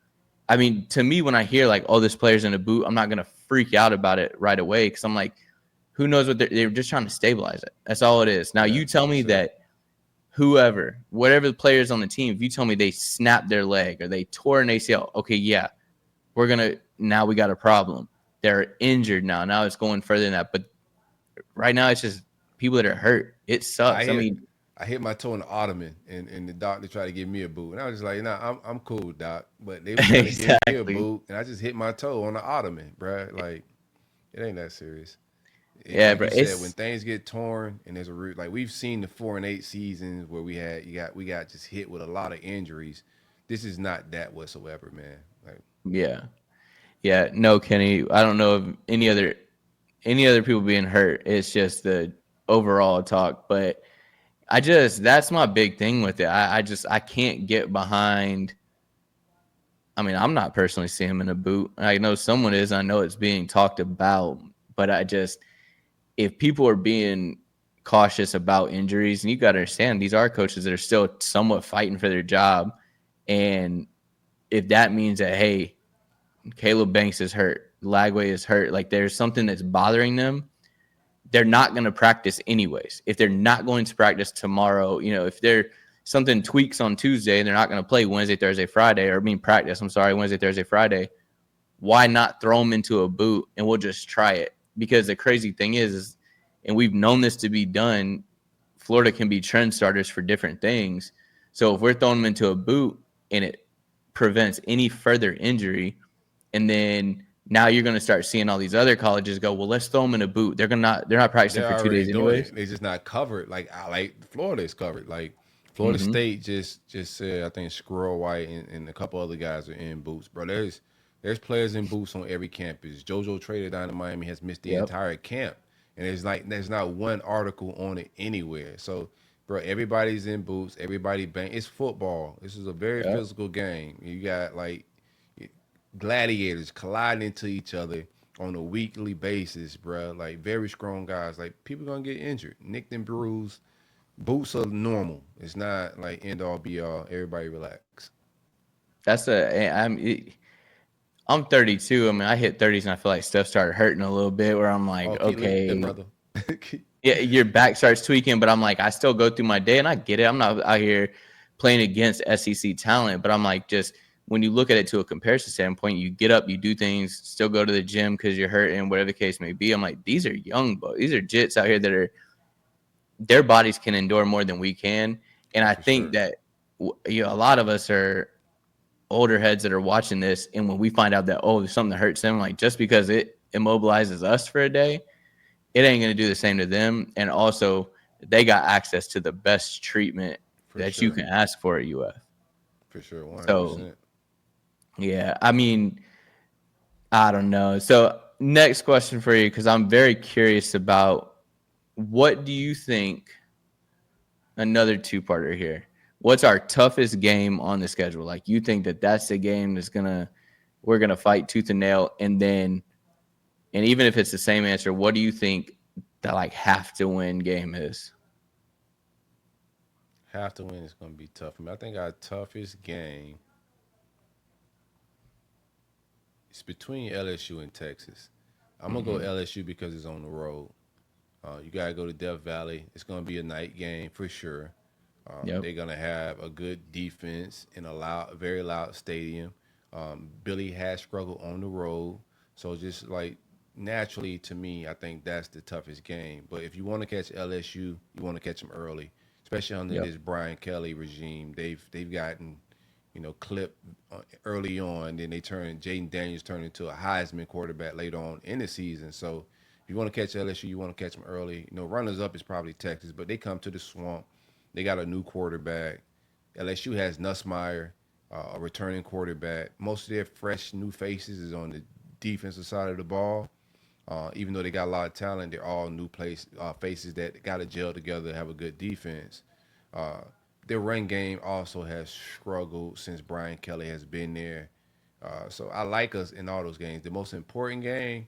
I mean, to me, when I hear like, oh, this player's in a boot, I'm not gonna freak out about it right away because I'm like, who knows what they're just trying to stabilize it. That's all it is. Now Yeah, you tell for me sure. that whatever the players on the team, if you tell me they snapped their leg or they tore an ACL, okay, yeah, now we got a problem. They're injured now. Now it's going further than that. But right now it's just people that are hurt. It I sucks. I hit mean, I hit my toe in the ottoman, and the doctor tried to give me a boot, and I was just like, nah, I'm cool, doc. But they was trying to give me a exactly. boot, and I just hit my toe on the ottoman, bruh. Like it ain't that serious. Yeah, Like bro. you said, when things get torn and there's a root, like we've seen the 4-8 seasons where we got just hit with a lot of injuries. This is not that whatsoever, man. Like Yeah. Yeah. No, Kenny, I don't know of any other people being hurt. It's just the overall talk. But that's my big thing with it. I can't get behind. I mean, I'm not personally seeing him in a boot. I know someone is. I know it's being talked about, but if people are being cautious about injuries, and you got to understand, these are coaches that are still somewhat fighting for their job. And if that means that, hey, Caleb Banks is hurt, Lagway is hurt, like there's something that's bothering them, they're not going to practice anyways. If they're not going to practice tomorrow, if they're something tweaks on Tuesday, they're not going to play Wednesday, Thursday, Friday, practice. I'm sorry, Wednesday, Thursday, Friday. Why not throw them into a boot and we'll just try it? Because the crazy thing is, and we've known this to be done, Florida can be trend starters for different things. So if we're throwing them into a boot and it prevents any further injury, and then now you're going to start seeing all these other colleges go, well, let's throw them in a boot. They're not practicing They're for 2 already days doing anyways. it. They just not covered. Like Florida is covered. Like Florida Mm-hmm. State just said, I think Squirrel White and a couple other guys are in boots, bro. There's players in boots on every campus. JoJo Trader down in Miami has missed the Yep. entire camp, and there's not one article on it anywhere. So, bro, everybody's in boots. Everybody bang. It's football. This is a very Yep. physical game. You got like gladiators colliding into each other on a weekly basis, bro. Like very strong guys. Like people gonna get injured, nicked and bruised. Boots are normal. It's not like end all be all. Everybody relax. I'm 32. I mean, I hit 30s and I feel like stuff started hurting a little bit where I'm Oh, like, keep living, okay, brother. yeah, your back starts tweaking, but I'm like, I still go through my day and I get it. I'm not out here playing against SEC talent, but I'm like, just when you look at it to a comparison standpoint, you get up, you do things, still go to the gym because you're hurting, whatever the case may be. I'm like, these are young, but these are jits out here that their bodies can endure more than we can. And I For think sure. that, a lot of us are older heads that are watching this. And when we find out that, oh, there's something that hurts them, like just because it immobilizes us for a day, it ain't going to do the same to them. And also, they got access to the best treatment For that you sure. can ask for at UF. For sure. So, 100%. yeah, I mean, I don't know. So, next question for you, because I'm very curious about what do you think? Another two-parter here. What's our toughest game on the schedule? Like, you think that's the game we're gonna fight tooth and nail, and even if it's the same answer, what do you think that like have to win game is? Have to win is gonna be tough. I think our toughest game is between LSU and Texas. I'm gonna go Mm-hmm. LSU because it's on the road. You gotta go to Death Valley. It's gonna be a night game for sure. Yep. They're gonna have a good defense in a very loud stadium. Billy has struggled on the road, so just like naturally to me, I think that's the toughest game. But if you want to catch LSU, you want to catch them early, especially under Yep. this Brian Kelly regime. They've gotten clipped early on. Then Jaden Daniels turned into a Heisman quarterback later on in the season. So if you want to catch LSU, you want to catch them early. Runners up is probably Texas, but they come to the swamp. They got a new quarterback. LSU has Nussmeier, a returning quarterback. Most of their fresh new faces is on the defensive side of the ball. Even though they got a lot of talent, they're all faces that got to gel together, have a good defense. Uh, their run game also has struggled since Brian Kelly has been there. So I like us in all those games. The most important game,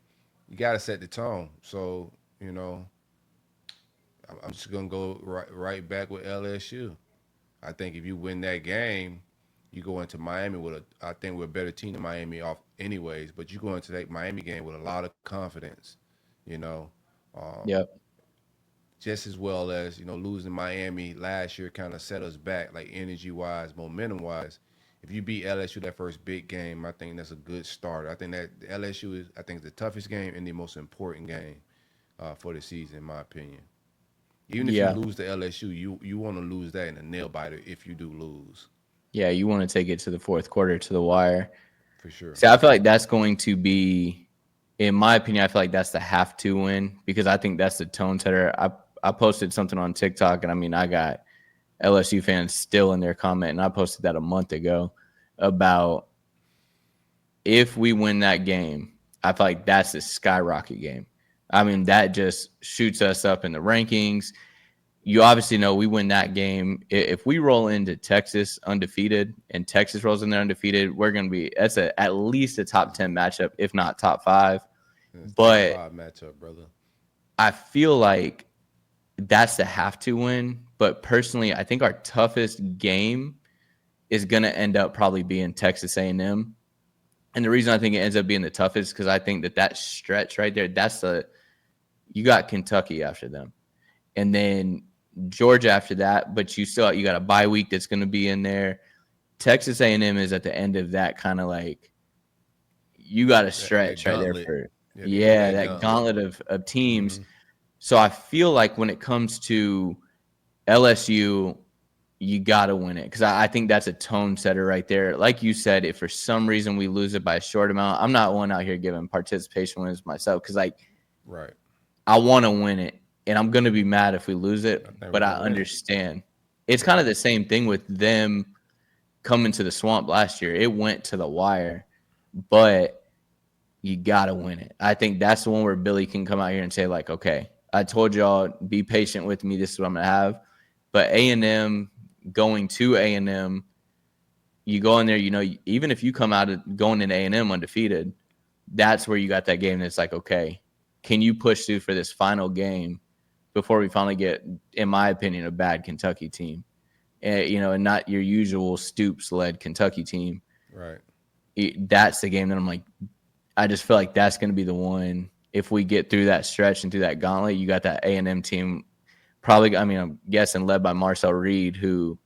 you got to set the tone. So you know, I'm just gonna go right back with LSU. I think if you win that game, you go into Miami I think we're a better team than Miami off anyways, but you go into that Miami game with a lot of confidence, you know, um, Yep. just as well as, losing Miami last year kind of set us back, like energy wise, momentum wise. If you beat LSU that first big game, I think that's a good start. I think that LSU is, I think, the toughest game and the most important game for the season, in my opinion. Even if you Yeah. lose to LSU, you want to lose that in a nail biter if you do lose, Yeah. You want to take it to the fourth quarter to the wire. for sure. See, I feel like that's going to be, in my opinion, I feel like that's the have to win because I think that's the tone setter. I posted something on TikTok, and I got LSU fans still in their comment, and I posted that a month ago about if we win that game, I feel like that's a skyrocket game. I mean, that just shoots us up in the rankings. You obviously know we win that game. If we roll into Texas undefeated and Texas rolls in there undefeated, we're going to be that's at least a top 10 matchup, if not top 5. It's top But 5 matchup, brother. I feel like that's the have to win. But personally, I think our toughest game is going to end up probably being Texas A&M. And the reason I think it ends up being the toughest because I think that stretch right there, you got Kentucky after them. And then Georgia after that, but you got a bye week that's going to be in there. Texas A&M is at the end of that kind of like you got to stretch right there for that gauntlet of teams. Mm-hmm. So I feel like when it comes to LSU, you got to win it because I think that's a tone setter right there. Like you said, if for some reason we lose it by a short amount, I'm not one out here giving participation wins myself because Right. I want to win it. And I'm going to be mad if we lose it, but I understand. It's kind of the same thing with them coming to the Swamp last year. It went to the wire, but you got to win it. I think that's the one where Billy can come out here and say, like, okay, I told y'all, be patient with me. This is what I'm going to have. But A&M, going to A&M, you go in there, even if you come out of going in A&M undefeated, that's where you got that game that's like, okay, can you push through for this final game before we finally get, in my opinion, a bad Kentucky team, and not your usual Stoops-led Kentucky team. Right. That's the game that I'm like, I just feel like that's going to be the one. If we get through that stretch and through that gauntlet, you got that A&M team probably, I mean, I'm guessing led by Marcel Reed, who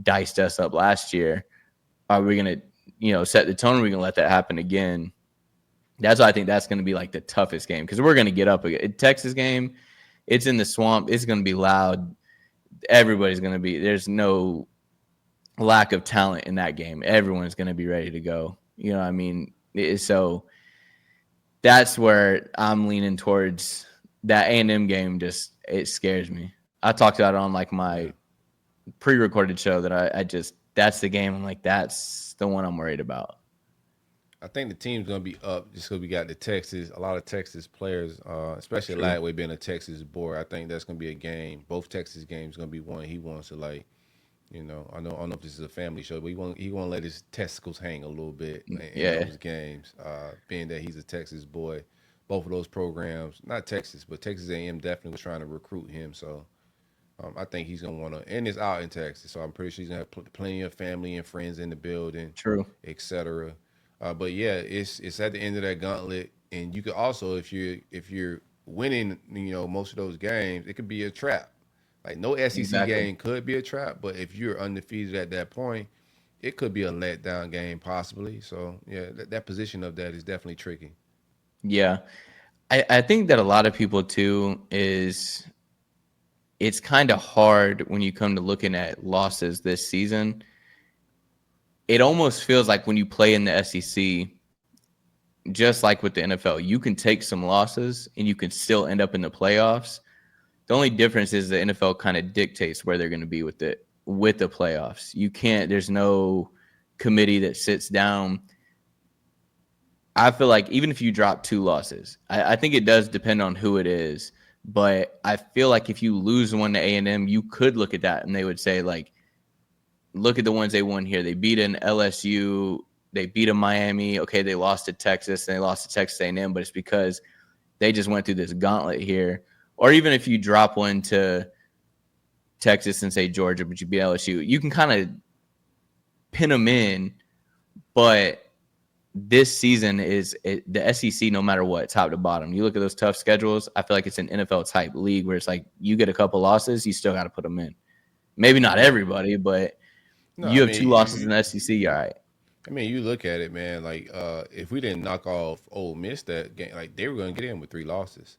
diced us up last year. Are we going to, set the tone? Or are we going to let that happen again? That's why I think that's going to be like the toughest game because we're going to get up again. Texas game, it's in the Swamp. It's going to be loud. Everybody's going to be. There's no lack of talent in that game. Everyone's going to be ready to go. You know what I mean? So that's where I'm leaning towards that A&M game. Just it scares me. I talked about it on like my pre-recorded show that I just that's the game. I'm like that's the one I'm worried about. I think the team's gonna be up just because we got a lot of Texas players, especially Lagway being a Texas boy. I think that's gonna be a game. Both Texas games gonna be one he wants to like. I don't know if this is a family show, but he won't let his testicles hang a little bit in those games. Being that he's a Texas boy, both of those programs, not Texas, but Texas A&M definitely was trying to recruit him. So I think he's gonna want to, and it's out in Texas, so I'm pretty sure he's gonna have plenty of family and friends in the building, True, etc. But yeah, it's at the end of that gauntlet, and you could also if you're winning, most of those games, it could be a trap. Like no SEC game could be a trap, but if you're undefeated at that point, it could be a letdown game possibly. So yeah, that position of that is definitely tricky. Yeah, I think that a lot of people too is it's kind of hard when you come to looking at losses this season. It almost feels like when you play in the SEC, just like with the NFL, you can take some losses and you can still end up in the playoffs. The only difference is the NFL kind of dictates where they're going to be with the playoffs. You can't. There's no committee that sits down. I feel like even if you drop 2 losses, I think it does depend on who it is. But I feel like if you lose one to A&M, you could look at that and they would say, like, look at the ones they won here. They beat an LSU. They beat a Miami. Okay, they lost to Texas and they lost to Texas A&M, but it's because they just went through this gauntlet here. Or even if you drop one to Texas and say Georgia, but you beat LSU, you can kind of pin them in. But this season is the SEC, no matter what, top to bottom. You look at those tough schedules, I feel like it's an NFL type league where it's like you get a couple losses, you still got to put them in. Maybe not everybody, but you have 2 losses in the SEC, you're all right. I mean, you look at it, man. Like, if we didn't knock off Ole Miss that game, like they were going to get in with 3 losses,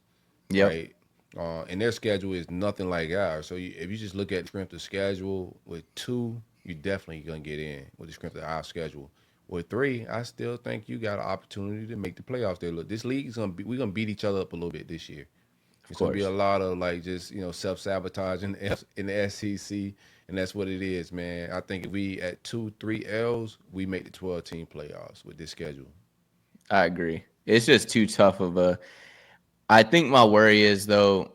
right? And their schedule is nothing like ours. So if you just look at the strength of schedule with 2, you're definitely going to get in with the strength of our schedule. With 3, I still think you got an opportunity to make the playoffs. There, look, this league is we're gonna beat each other up a little bit this year. It's gonna be a course. lot of like just self-sabotage in the SEC, and that's what it is, man. I think if we at 2, 3 L's, we make the 12-team playoffs with this schedule. I agree. It's just too tough of a. I think my worry is though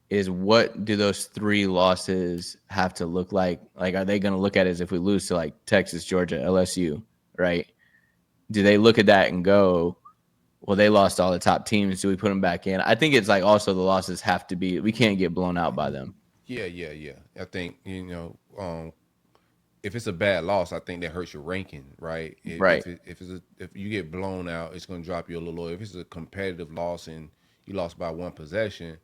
is what do those 3 losses have to look like? Like, are they going to look at it as if we lose to like Texas, Georgia, LSU, right? Do they look at that and go, well, they lost all the top teams. Do we put them back in? I think it's like also the losses have to be. We can't get blown out by them. Yeah, yeah, yeah. I think if it's a bad loss, I think that hurts your ranking, right? Right. If you get blown out, it's going to drop you a little lower. If it's a competitive loss and you lost by one possession,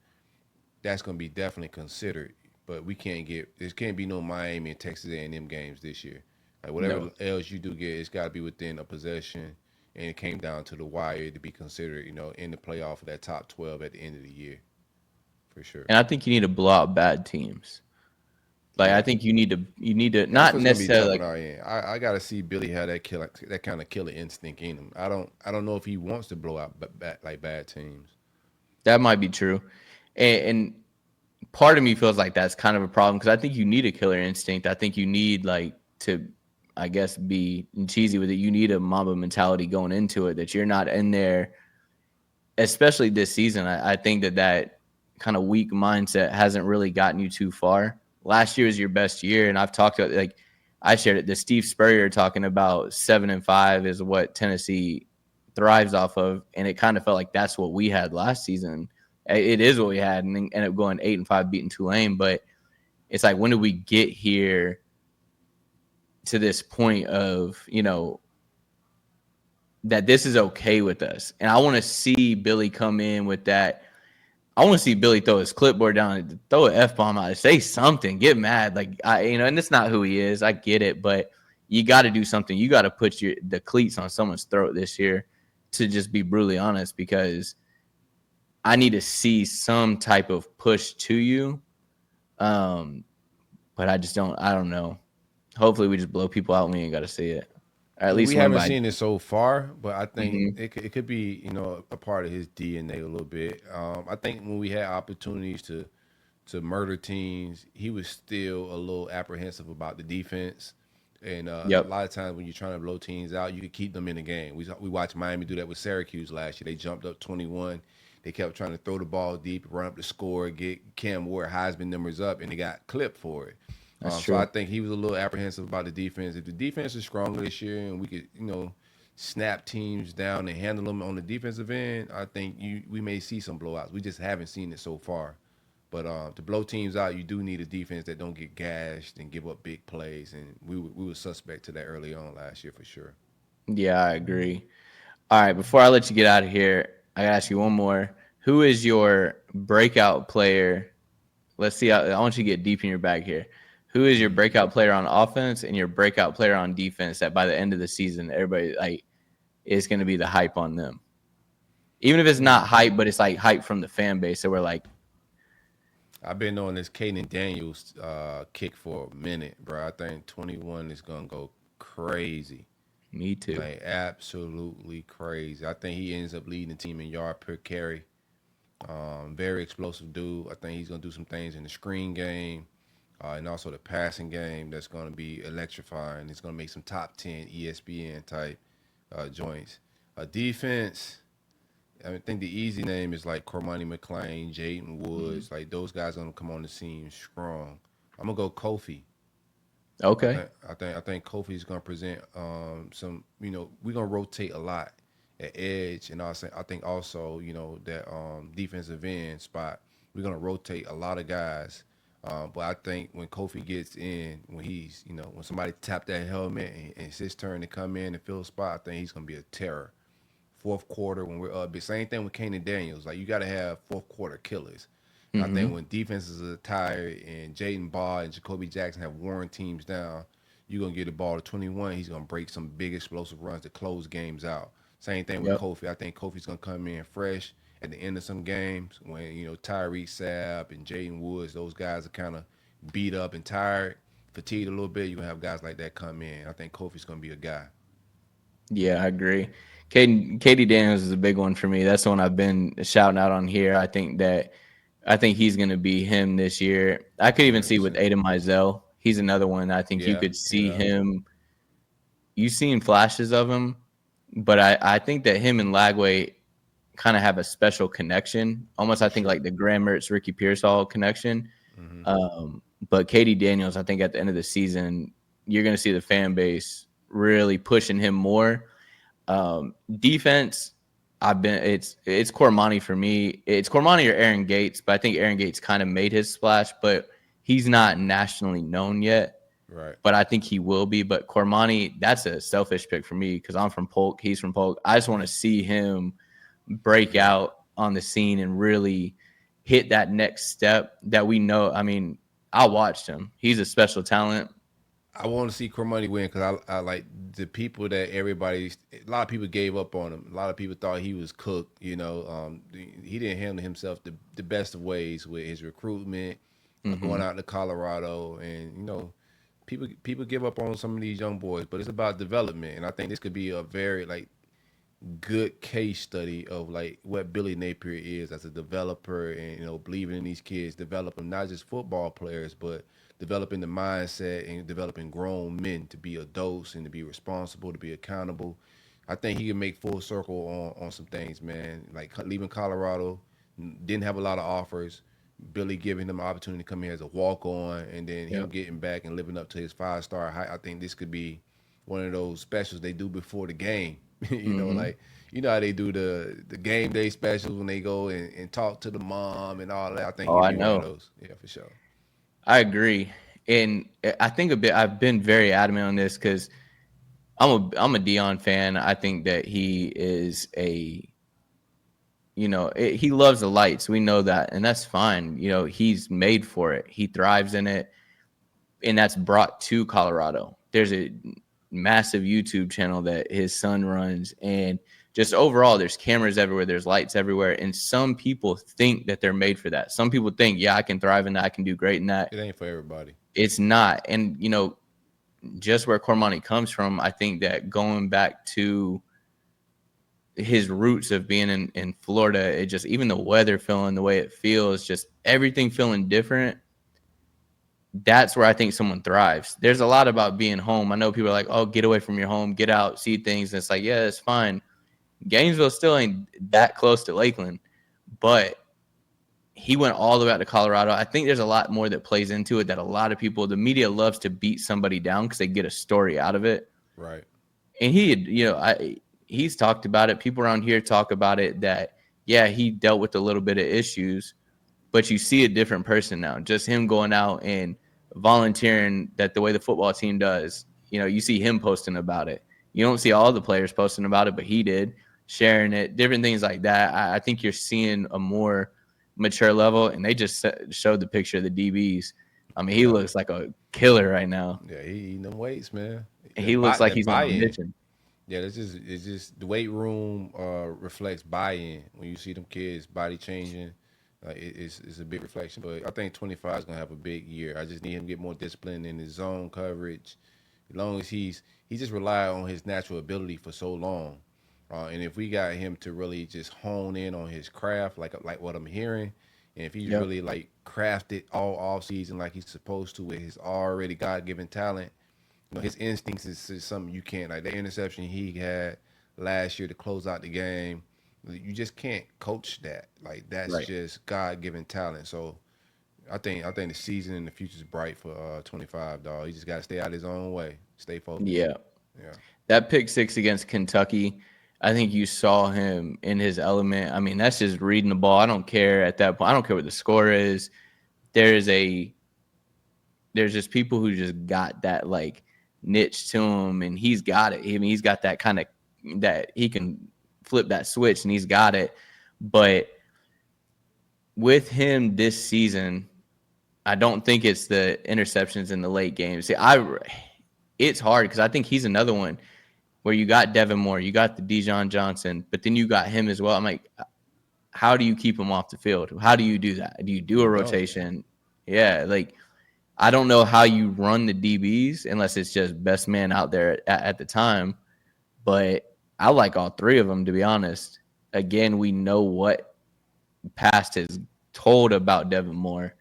that's going to be definitely considered. But there can't be no Miami and Texas A&M games this year. Like whatever No. else you do get, it's got to be within a possession, and it came down to the wire to be considered, in the playoff for that top 12 at the end of the year, for sure. And I think you need to blow out bad teams. Like I Yeah. think you need to That's not what's gonna be necessarily tough on like our end. I gotta see Billy have that kind of killer instinct in him. I don't know if he wants to blow out like bad teams. that might be true. And part of me feels like that's kind of a problem because I think you need a killer instinct. I think you need like to, I guess, be cheesy with it. You need a Mamba mentality going into it that you're not in there, especially this season. I think that kind of weak mindset hasn't really gotten you too far. Last year was your best year, and I've talked about like I shared it. The Steve Spurrier talking about 7-5 is what Tennessee thrives off of, and it kind of felt like that's what we had last season. It is what we had, and then ended up going 8-5, beating Tulane. But it's like, when do we get here to this point of that this is okay with us? And I want to see Billy come in with that. I want to see Billy throw his clipboard down, throw an F-bomb out, say something, get mad. Like, and it's not who he is. I get it, but you got to do something. You got to put the cleats on someone's throat this year, to just be brutally honest, because I need to see some type of push to you. But I don't know. Hopefully we just blow people out and we ain't got to see it. Or I at mean, least we win haven't by. seen it so far, but I think Mhm. it could be a part of his DNA a little bit. I think when we had opportunities to murder teams, he was still a little apprehensive about the defense. And a Yep. lot of times when you're trying to blow teams out, you can keep them in the game. We watched Miami do that with Syracuse last year. They jumped up 21. They kept trying to throw the ball deep, run up the score, get Cam Ward Heisman numbers up, and they got clipped for it. That's So I true. think he was a little apprehensive about the defense. If the defense is stronger this year and we could, snap teams down and handle them on the defensive end, I think we may see some blowouts. We just haven't seen it so far. But to blow teams out, you do need a defense that don't get gashed and give up big plays. And we were suspect to that early on last year for sure. Yeah, I agree. All right, before I let you get out of here, I got to ask you one more. Who is your breakout player? Let's see. I want you to get deep in your bag here. Who is your breakout player on offense and your breakout player on defense that by the end of the season, everybody like is going to be the hype on them? Even if it's not hype, but it's like hype from the fan base. So we're like, I've been on this Caden Daniels kick for a minute, bro. I think 21 is gonna go crazy. me too. Like absolutely crazy. I think he ends up leading the team in yard per carry. Very explosive dude. I think he's gonna do some things in the screen game, and also the passing game that's gonna be electrifying. It's gonna make some top 10 ESPN type joints. Defense. I think the easy name is like Cormani McClain, Jaden Woods. Like those guys gonna come on the scene strong. I'm gonna go Kofi. I Okay. think I think Kofi's gonna present some. We're gonna rotate a lot at edge, and also I think also that defensive end spot we're gonna rotate a lot of guys. But I think when Kofi gets in, when he's when somebody tap that helmet and it's his turn to come in and fill a spot, I think he's gonna be a terror. Fourth quarter when we're up, but same thing with Kanan Daniels. Like you got to have fourth quarter killers. And I think Mm-hmm. when defenses are tired and Jaden Ball and Jacoby Jackson have worn teams down, you're gonna get the ball to 21. He's gonna break some big explosive runs to close games out. Same thing with Yep. Kofi. I think Kofi's gonna come in fresh at the end of some games when Tyreek Sapp and Jaden Woods, those guys are kind of beat up and tired, fatigued a little bit. You're gonna have guys like that come in. I think Kofi's gonna be a guy. Yeah, I agree. Katie Daniels is a big one for me. That's the one I've been shouting out on here. I think that I think he's going to be him this year. I could even see with 100%. Aiden Mizell. He's another one. I think you Yeah, could see yeah, him. You've seen flashes of him, but I think that him and Lagway kind of have a special connection. Almost, I for think, sure. like the Graham Mertz, Ricky Pearsall connection. Hmm. But Katie Daniels, I think at the end of the season, you're going to see the fan base really pushing him more. Defense, it's Cormani for me. It's Cormani or Aaron Gates, but I think Aaron Gates kind of made his splash, but he's not nationally known yet. Right. But I think he will be. But Cormani, that's a selfish pick for me because I'm from Polk. He's from Polk. I just want to see him break Yeah. out on the scene and really hit that next step that we know. I mean, I watched him. He's a special talent. I want to see Cormani win because I like the people that everybody. A lot of people gave up on him. A lot of people thought he was cooked. He didn't handle himself the best of ways with his recruitment, going Hmm. out to Colorado, and people give up on some of these young boys. But it's about development, and I think this could be a very good case study of like what Billy Napier is as a developer, and believing in these kids, developing not just football players, but developing the mindset and developing grown men to be adults and to be responsible, to be accountable. I think he can make full circle on some things, man. Like leaving Colorado, didn't have a lot of offers. Billy giving him an opportunity to come here as a walk on, and then him Yep. getting back and living up to his 5-star height. I think this could be one of those specials they do before the game. Hmm. Like how they do the game day specials when they go and talk to the mom and all that. I think Oh, he'd I be one of know. those. Yeah, for sure. I agree. And I think I've been very adamant on this because I'm a Dion fan. I think that he is he loves the lights. We know that, and that's fine. He's made for it. He thrives in it, and that's brought to Colorado. There's a massive YouTube channel that his son runs, and just overall, there's cameras everywhere, there's lights everywhere, and some people think that they're made for that. Some people think, yeah, I can thrive in that, I can do great in that. It ain't for everybody. It's not, and just where Cormani comes from, I think that going back to his roots of being in Florida, it just even the weather feeling the way it feels, just everything feeling different. That's where I think someone thrives. There's a lot about being home. I know people are like, oh, get away from your home, get out, see things. And it's like, yeah, it's fine. Gainesville still ain't that close to Lakeland, but he went all the way out to Colorado. I think there's a lot more that plays into it that a lot of people, the media loves to beat somebody down because they get a story out of it. Right. And he's talked about it. People around here talk about it that, yeah, he dealt with a little bit of issues, but you see a different person now. Just him going out and volunteering that the way the football team does, you see him posting about it. You don't see all the players posting about it, but he did, sharing it, different things like that. I think you're seeing a more mature level, and they just showed the picture of the DBs. I mean, he Yeah. looks like a killer right now. Yeah, he eating them weights, man. He looks like That he's on a buy-in. mission. Yeah, it's just the weight room reflects buy-in. When you see them kids body changing, it's a big reflection. But I think 25 is gonna have a big year. I just need him to get more discipline in his zone coverage. As long as he just relied on his natural ability for so long, and if we got him to really just hone in on his craft, like what I'm hearing, and if he's Yep. really like crafted all off season like he's supposed to with his already God given talent, his instincts is something you can't, like the interception he had last year to close out the game. You just can't coach that. Like that's Right. just God given talent. So I think the season and the future is bright for 25, dog. He just got to stay out his own way, stay focused. Yeah. Yeah, That pick six against Kentucky, I think you saw him in his element. I mean, that's just reading the ball. I don't care at that point. I don't care what the score is. There's a there's just people who just got that like niche to him, and he's got it. I mean, he's got that kind of that he can flip that switch, and he's got it. But with him this season, I don't think it's the interceptions in the late games. See, it's hard because I think he's another one where you got Devin Moore, you got the Dijon Johnson, but then you got him as well. I'm like, how do you keep him off the field? How do you do that? Do you do a you don't. rotation? Yeah, like I don't know how you run the DBs unless it's just best man out there at the time. But I like all three of them, to be honest. Again, we know what past has told about Devin Moore.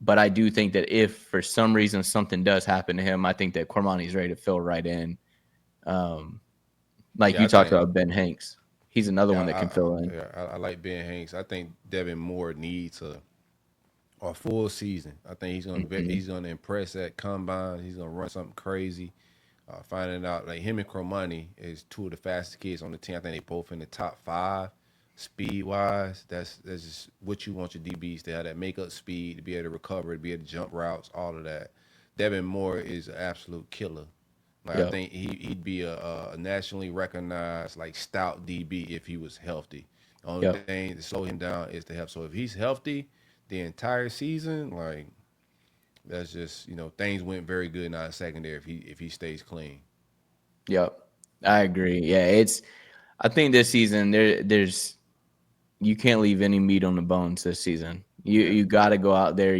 But I do think that if for some reason something does happen to him, I think that Cormani's ready to fill right in. Like Yeah, you I talked think. about Ben Hanks. He's another Yeah, one that can fill in. I like Ben Hanks. I think Devin Moore needs a full season. I think Mhm. he's gonna impress at combine. He's gonna run something crazy. Finding out like him and Cormani is two of the fastest kids on the team. I think they both in the top 5 speed wise. That's just what you want your DBs to have, that make up speed, to be able to recover, to be able to jump routes, all of that. Devin Moore is an absolute killer. Like I Yep. think he'd be a nationally recognized like stout DB if he was healthy. The only Yep. thing to slow him down is the health. So if he's healthy the entire season, like that's just things went very good in our secondary if he stays clean. Yep. I agree. Yeah, I think this season there's you can't leave any meat on the bones this season. You Yeah, you got to go out there.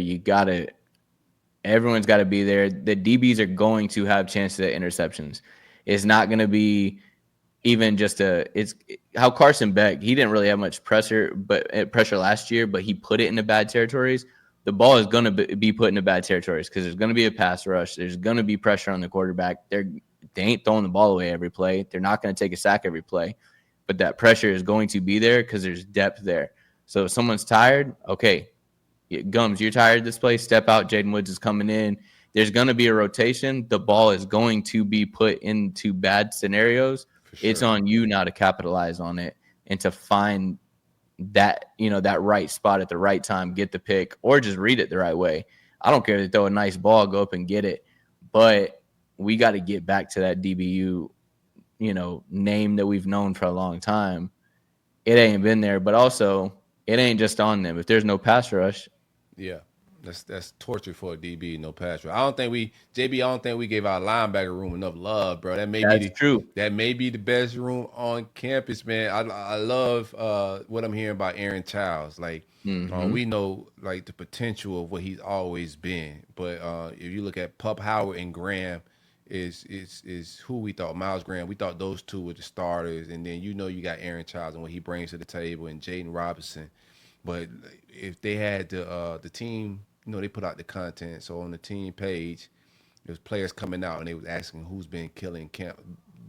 Everyone's got to be there. The DBs are going to have chances at interceptions. It's not going to be even just it's how Carson Beck, he didn't really have much pressure last year, but he put it into bad territories. The ball is going to be put into bad territories because there's going to be a pass rush. There's going to be pressure on the quarterback. They ain't throwing the ball away every play. They're not going to take a sack every play, but that pressure is going to be there because there's depth there. So if someone's tired, okay, Gums, you're tired this play, step out. Jaden Woods is coming in. There's going to be a rotation. The ball is going to be put into bad scenarios. for It's sure. on you now to capitalize on it and to find that right spot at the right time, get the pick, or just read it the right way. I don't care if they throw a nice ball, go up and get it. But we got to get back to that DBU, name that we've known for a long time. It ain't been there, but also it ain't just on them. If there's no pass rush, Yeah, that's torture for a DB. No pass rush. I don't think we JB. I don't think we gave our linebacker room enough love, bro. that's true. That may be the best room on campus, man. I love what I'm hearing about Aaron Childs. Like Hmm. we know like the potential of what he's always been, but if you look at Pup Howard and Graham. Is who we thought Miles Graham. We thought those two were the starters, and then you got Aaron Childs and what he brings to the table, and Jaden Robinson. But if they had the team, they put out the content. So on the team page, there's players coming out and they was asking who's been killing camp.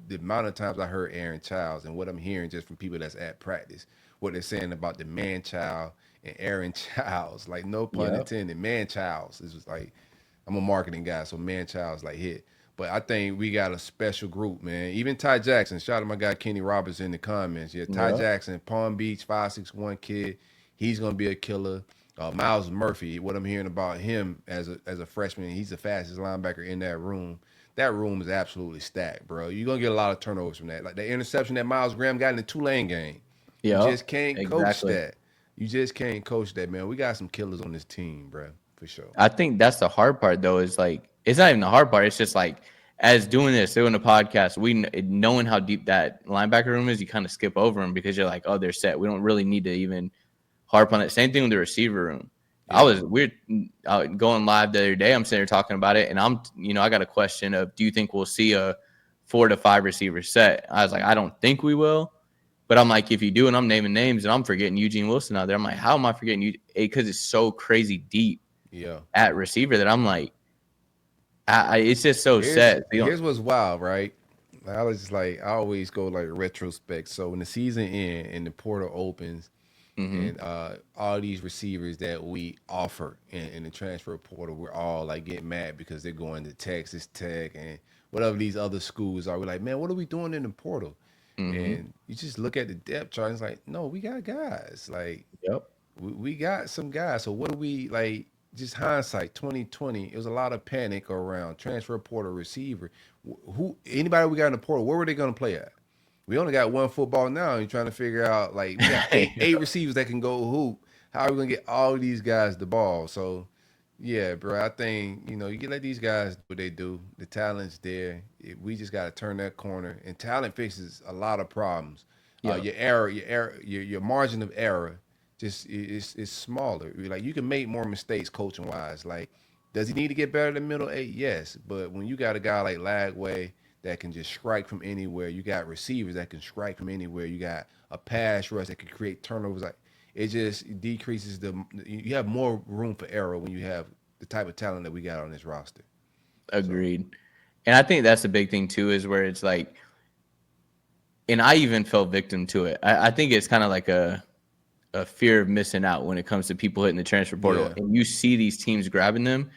The amount of times I heard Aaron Childs and what I'm hearing just from people that's at practice, what they're saying about the man child and Aaron Childs, like no pun Yep. intended, man Childs. This was like I'm a marketing guy, so man Childs like hit. But I think we got a special group, man. Even Ty Jackson, shout out to my guy Kenny Roberts in the comments. Yeah, Ty Yep. Jackson, Palm Beach, 561 kid. He's gonna be a killer. Miles Murphy, what I'm hearing about him as a freshman, he's the fastest linebacker in that room. That room is absolutely stacked, bro. You're gonna get a lot of turnovers from that. Like the interception that Miles Graham got in the Tulane game. You Yep. just can't coach Exactly. that. You just can't coach that, man. We got some killers on this team, bro, for sure. I think that's the hard part, though, is like, it's not even the hard part. It's just like, as doing a podcast, knowing how deep that linebacker room is, you kind of skip over them because you're like, oh, they're set. We don't really need to even harp on it. Same thing with the receiver room. Yeah. We're going live the other day. I'm sitting here talking about it, and I got a question of, do you think we'll see a 4 to 5 receiver set? I was like, I don't think we will, but I'm like, if you do, and I'm naming names, and I'm forgetting Eugene Wilson out there. I'm like, how am I forgetting you? Because it's so crazy deep Yeah. at receiver that I'm like, it's just so Here's set. here's what's wild, right? I was just like I always go like retrospect. So when the season ends and the portal opens, Mm-hmm. and all these receivers that we offer in the transfer portal, we're all like getting mad because they're going to Texas Tech and whatever these other schools are. We're like, man, what are we doing in the portal? Mm-hmm. And you just look at the depth chart and it's like, no, we got guys. Like Yep. we got some guys. So what do we like? Just hindsight, 2020. It was a lot of panic around transfer portal receiver. Who anybody we got in the portal? Where were they going to play at? We only got one football now. And you're trying to figure out like we got eight receivers that can go hoop. How are we gonna get all these guys the ball? So yeah, bro. I think you can let these guys do what they do. The talent's there. We just got to turn that corner. And talent fixes a lot of problems. Yep. Your margin of error just is smaller. Like you can make more mistakes coaching wise. Like, does he need to get better than middle eight? Yes, but when you got a guy like Lagway that can just strike from anywhere, you got receivers that can strike from anywhere. You got a pass rush that can create turnovers. Like it just decreases you have more room for error when you have the type of talent that we got on this roster. So Agreed. And I think that's the big thing too, is where it's like, and I even fell victim to it. I think it's kind of like a fear of missing out when it comes to people hitting the transfer portal. yeah, And you see these teams grabbing them.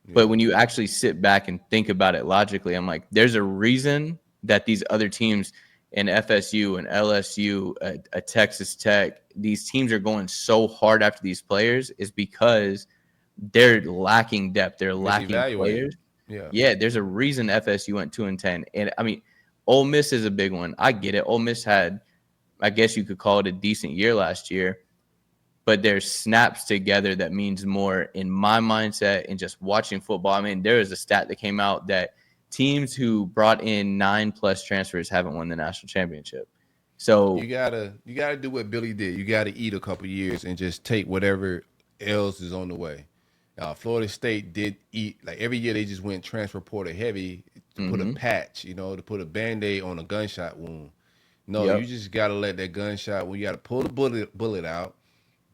But yeah, when you actually sit back and think about it logically, I'm like, there's a reason that these other teams in FSU and LSU, a Texas Tech, these teams are going so hard after these players is because they're lacking depth. They're lacking misevaluated. players. Yeah, Yeah, there's a reason FSU went 2-10. And I mean, Ole Miss is a big one. I get it. Ole Miss had, I guess you could call it a decent year last year, but there's snaps together that means more in my mindset and just watching football. I mean, there is a stat that came out that teams who brought in 9+ transfers haven't won the national championship. So you gotta do what Billy did. You gotta eat a couple years and just take whatever else is on the way. Florida State did eat like every year they just went transfer portal heavy to put a patch, to put a band-aid on a gunshot wound. No, you yep, just gotta let that gunshot when you gotta pull the bullet out,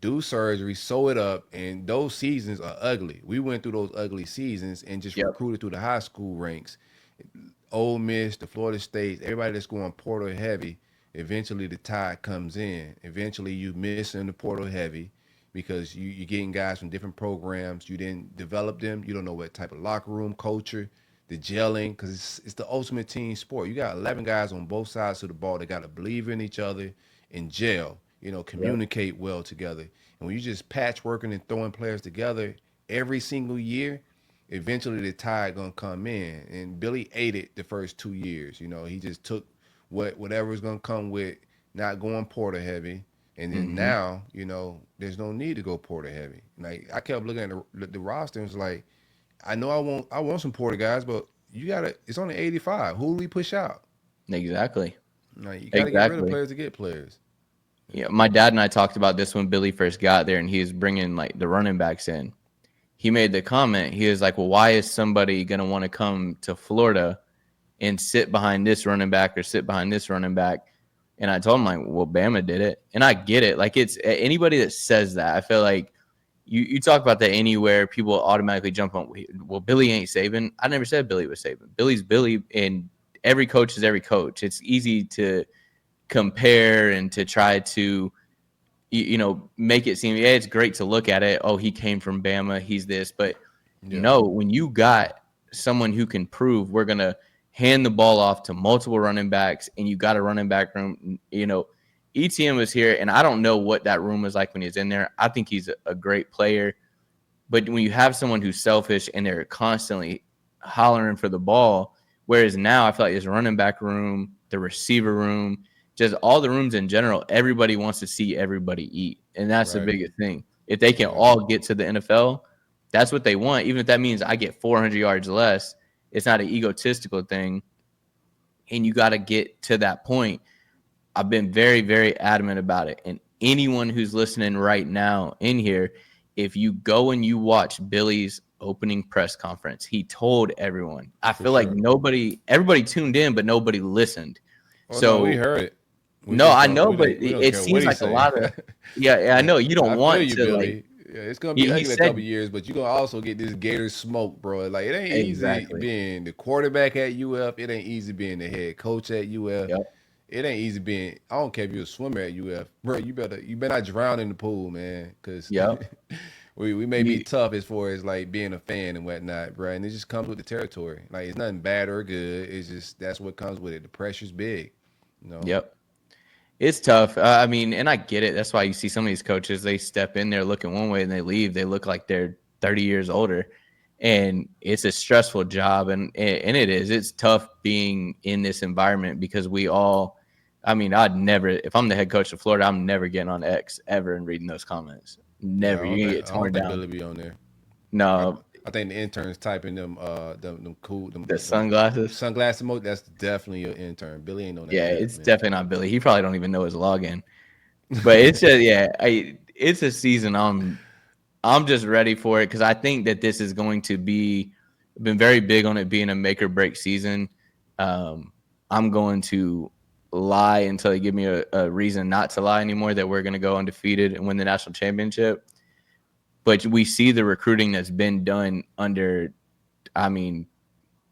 do surgery, sew it up, and those seasons are ugly. We went through those ugly seasons and just yep, recruited through the high school ranks. Ole Miss, the Florida States, everybody that's going portal heavy, eventually the tide comes in. Eventually you miss in the portal heavy because you're getting guys from different programs. You didn't develop them. You don't know what type of locker room culture, the gelling, because it's the ultimate team sport. You got 11 guys on both sides of the ball that got to believe in each other and gel, yep. communicate well together. And when you just patchworking and throwing players together every single year, eventually the tide gonna come in. And Billy ate it the first 2 years. He just took whatever was gonna come with not going porter heavy. And then Mm-hmm. now, there's no need to go porter heavy. Like I kept looking at the roster and was like, I know I want some porter guys, but it's only 85. Who do we push out? Exactly. Like you gotta get rid of Exactly. players to get players. Yeah, my dad and I talked about this when Billy first got there, and he was bringing like the running backs in. He made the comment. He was like, "Well, why is somebody gonna want to come to Florida and sit behind this running back or sit behind this running back?" And I told him like, "Well, Bama did it," and I get it. Like it's anybody that says that, I feel like you talk about that anywhere, people automatically jump on. Well, Billy ain't Saban. I never said Billy was Saban. Billy's Billy, and every coach is every coach. It's easy to compare and to try to make it seem, yeah, it's great to look at it. Oh, he came from Bama, he's this. But Yeah, no, when you got someone who can prove we're going to hand the ball off to multiple running backs and you got a running back room, ETN was here, and I don't know what that room was like when he was in there. I think he's a great player. But when you have someone who's selfish and they're constantly hollering for the ball, whereas now I feel like this running back room, the receiver room, just all the rooms in general, everybody wants to see everybody eat. And that's the right. biggest thing. If they can Yeah, all get to the NFL, that's what they want. Even if that means I get 400 yards less, it's not an egotistical thing. And you got to get to that point. I've been very, very adamant about it. And anyone who's listening right now in here, if you go and you watch Billy's opening press conference, he told everyone. I for feel like sure. everybody tuned in, but nobody listened. Oh no, we So heard it. We no, just I don't know, we but don't we don't it care what seems he like a say. lot of, yeah, I know you don't I feel want you, to like. Billy. Yeah, it's gonna be He ugly a couple said years, but you're gonna also get this Gator smoke, bro. Like it ain't easy exactly. being the quarterback at UF. It ain't easy being the head coach at UF. Yep. It ain't easy being. I don't care if you're a swimmer at UF, bro. You better not drown in the pool, man, because Yep. we may be You tough as far as like being a fan and whatnot, bro. And it just comes with the territory. Like it's nothing bad or good. It's just that's what comes with it. The pressure's big, you know. yep. It's tough. I mean, and I get it. That's why you see some of these coaches, they step in there looking one way and they leave. They look like they're 30 years older. And it's a stressful job. And it is. It's tough being in this environment because I mean, I'd never, if I'm the head coach of Florida, I'm never getting on X ever and reading those comments. Yeah, Never. You're going to get I don't torn think down. Billy be on there. I, No, I think the interns typing them cool the them sunglasses. sunglass emoji. That's definitely your intern. Billy ain't on that Yeah, crap, it's man. definitely not Billy. He probably don't even know his login. But it's just, yeah, it's a season I'm just ready for it because I think that this is going to be been very big on it being a make or break season. Um, I'm going to lie until they give me a reason not to lie anymore that we're going to go undefeated and win the national championship. But we see the recruiting that's been done under, I mean,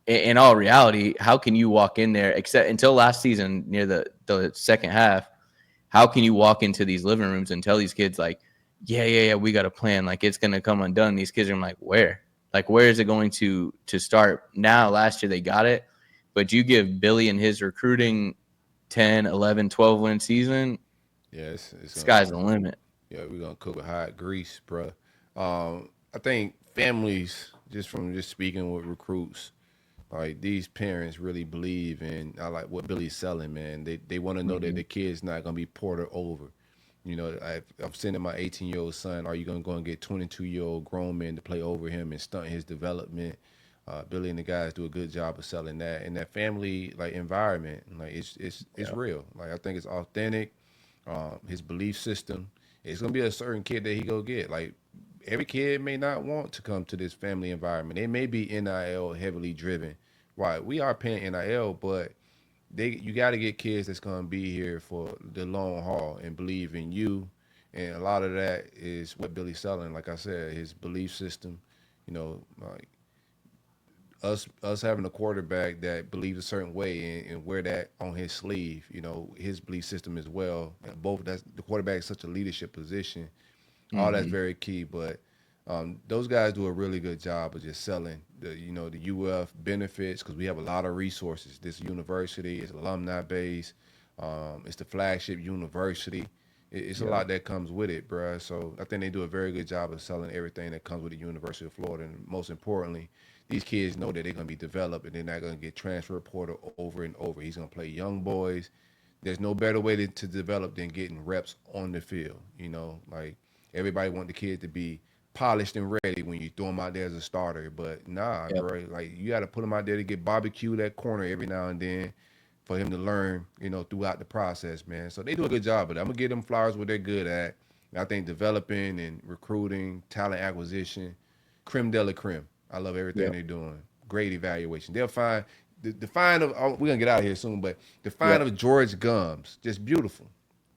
in all reality, how can you walk in there, except until last season near the second half, how can you walk into these living rooms and tell these kids like, yeah, we got a plan, like it's going to come undone? These kids are like, where is it going to start? Now, last year they got it, but you give Billy and his recruiting 10, 11, 12 win season, Yeah, sky's the limit. Yeah, we're gonna cook with hot grease, bro. I think families, just speaking with recruits, like these parents really believe in I like what Billy's selling, man. They want to know that the kid's not gonna be ported over. You know, I'm sending my 18-year-old son. Are you gonna go and get 22-year-old grown men to play over him and stunt his development? Billy and the guys do a good job of selling that, and that family like environment, like it's real. Like I think it's authentic. His belief system. It's gonna be a certain kid that he go get. Like every kid may not want to come to this family environment. They may be NIL heavily driven. Right, we are paying NIL, but you got to get kids that's gonna be here for the long haul and believe in you. And a lot of that is what Billy's selling. Like I said, his belief system. You know, like us having a quarterback that believes a certain way and wear that on his sleeve, you know, his belief system as well. And both that's the quarterback is such a leadership position. All that's very key. But those guys do a really good job of just selling the UF benefits because we have a lot of resources. This university is alumni base. It's the flagship university. It's a lot that comes with it, bruh. So I think they do a very good job of selling everything that comes with the University of Florida. And most importantly, these kids know that they're going to be developed and they're not going to get transfer portal over and over. He's going to play young boys. There's no better way to develop than getting reps on the field. You know, like everybody want the kid to be polished and ready when you throw him out there as a starter. But nah, bro, like you got to put him out there to get barbecued at corner every now and then for him to learn, throughout the process, man. So they do a good job of it. I'm going to give them flowers what they're good at. I think developing and recruiting, talent acquisition, creme de la creme. I love everything they're doing. Great evaluation. They'll find the find of we're gonna get out of here soon, but the find of George Gums, just beautiful.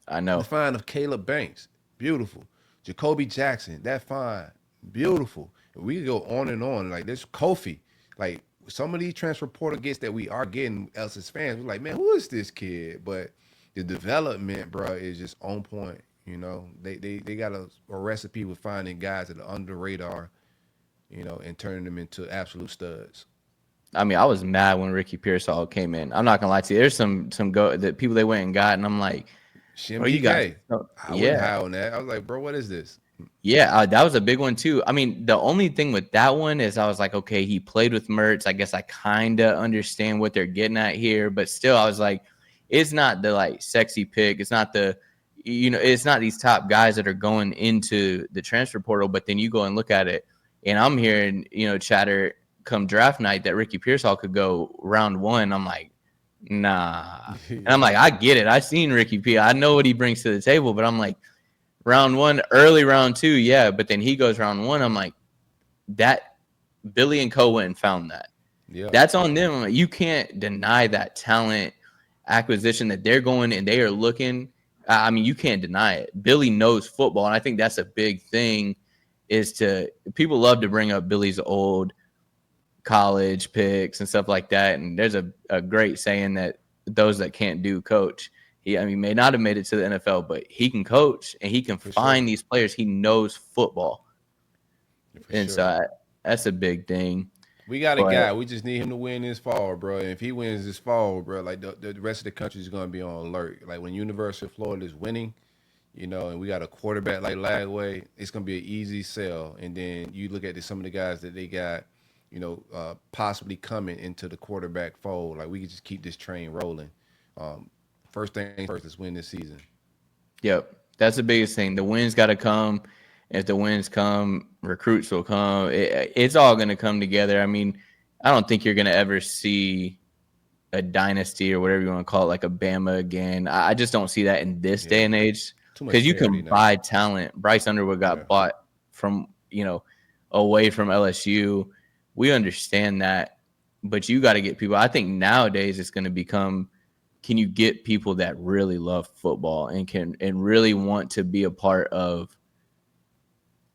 I know. The find of Caleb Banks, beautiful. Jacoby Jackson, that find, beautiful. And we could go on and on. Like there's Kofi. Like some of these transfer portal gets that we are getting us as fans, we're like, man, who is this kid? But the development, bro, is just on point. You know, they got a recipe with finding guys that are under the radar, and turning them into absolute studs. I mean, I was mad when Ricky Pearsall came in. I'm not gonna lie to you. There's some the people they went and got, and I'm like, bro, you guys, I was high on that. I was like, bro, what is this? Yeah, that was a big one too. I mean, the only thing with that one is I was like, okay, he played with Mertz. I guess I kind of understand what they're getting at here, but still, I was like, it's not the like sexy pick. It's not the, it's not these top guys that are going into the transfer portal. But then you go and look at it, and I'm hearing, chatter come draft night that Ricky Pearsall could go round one. I'm like, nah. And I'm like, I get it. I've seen Ricky P. I know what he brings to the table, but I'm like, round one, early round two, yeah. But then he goes round one. I'm like, that Billy and Co went and found that. Yeah. That's on them. I'm like, you can't deny that talent acquisition that they're going and they are looking. I mean, you can't deny it. Billy knows football. And I think that's a big thing people love to bring up Billy's old college picks and stuff like that. And there's a great saying that those that can't do coach. He may not have made it to the NFL, but he can coach and he can find these players. He knows football. So that's a big thing. We got a guy. We just need him to win this fall, bro. And if he wins this fall, bro, like the rest of the country is going to be on alert. Like when University of Florida is winning, and we got a quarterback like Lagway, it's going to be an easy sell. And then you look at some of the guys that they got, possibly coming into the quarterback fold. Like we can just keep this train rolling. First thing first, let's win this season. Yep. That's the biggest thing. The wins got to come. If the wins come, recruits will come. It's all going to come together. I mean, I don't think you're going to ever see a dynasty or whatever you want to call it, like a Bama again. I just don't see that in this day and age because you can buy talent. Bryce Underwood got bought from, away from LSU. We understand that, but you got to get people. I think nowadays it's going to become can you get people that really love football and really want to be a part of?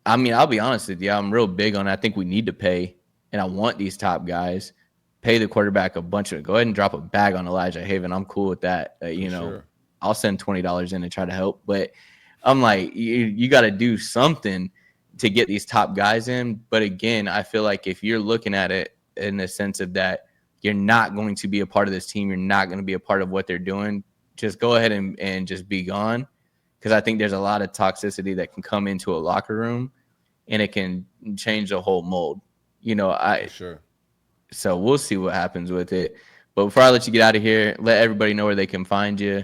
I mean, I'll be honest with you. I'm real big on it. I think we need to pay, and I want these top guys. Pay the quarterback a bunch of. Go ahead and drop a bag on Elijah Haven. I'm cool with that. Sure. I'll send $20 in and try to help. But I'm like, you got to do something to get these top guys in. But again, I feel like if you're looking at it in the sense of that you're not going to be a part of this team, you're not going to be a part of what they're doing, just go ahead and just be gone. Because I think there's a lot of toxicity that can come into a locker room, and it can change the whole mold. Sure. So we'll see what happens with it. But before I let you get out of here, let everybody know where they can find you.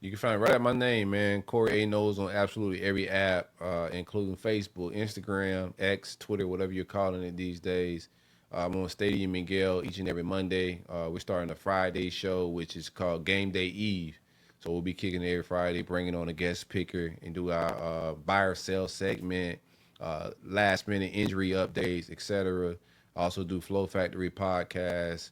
You can find right at my name, man. Corry A. Knows on absolutely every app, including Facebook, Instagram, X, Twitter, whatever you're calling it these days. I'm on Stadium Miguel each and every Monday. We're starting a Friday show, which is called Game Day Eve. So we'll be kicking it every Friday, bringing on a guest picker and do our buy or sell segment, last minute injury updates, etc. Also do Flow Factory podcast,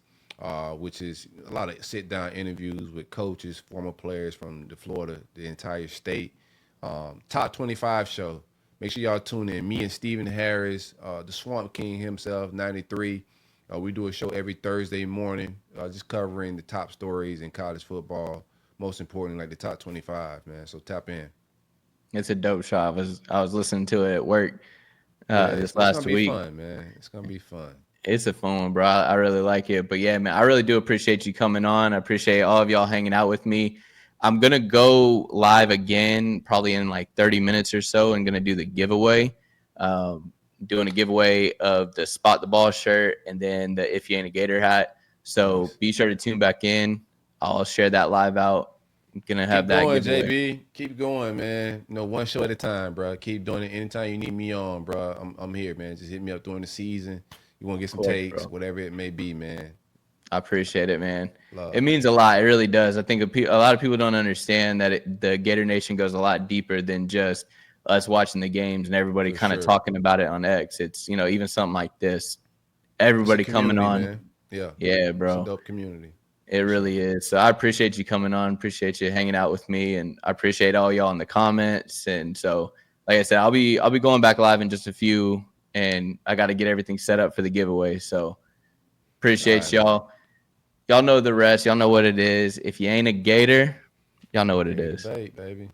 which is a lot of sit down interviews with coaches, former players from the entire state. Top 25 show. Make sure y'all tune in. Me and Stephen Harris, the Swamp King himself, 93. We do a show every Thursday morning, just covering the top stories in college football. Most importantly, like the top 25, man. So tap in. It's a dope show. I was listening to it at work this It's last week. gonna be fun, man. It's gonna be fun. It's a fun one, bro. I really like it. But yeah, man, I really do appreciate you coming on. I appreciate all of y'all hanging out with me. I'm going to go live again probably in like 30 minutes or so and going to do the giveaway. Doing a giveaway of the Spot the Ball shirt and then the If You Ain't a Gator hat. So nice. Be sure to tune back in. I'll share that live out. I'm going to have Keep that going, giveaway. JB. Keep going, man. One show at a time, bro. Keep doing it. Anytime you need me on, bro, I'm here, man. Just hit me up during the season. You want to get some takes, bro. Whatever it may be, man. I appreciate it, man. Love. It means a lot. It really does. I think a lot of people don't understand that the Gator Nation goes a lot deeper than just us watching the games and everybody kind of talking about it on X. It's, even something like this. Everybody coming on. Man. Yeah. Yeah, bro. It's a dope community. It really is. So I appreciate you coming on. Appreciate you hanging out with me, and I appreciate all y'all in the comments. And so, like I said, I'll be going back live in just a few, and I got to get everything set up for the giveaway. So appreciate y'all. Y'all know the rest. Y'all know what it is. If you ain't a Gator, y'all know what it is. Baby.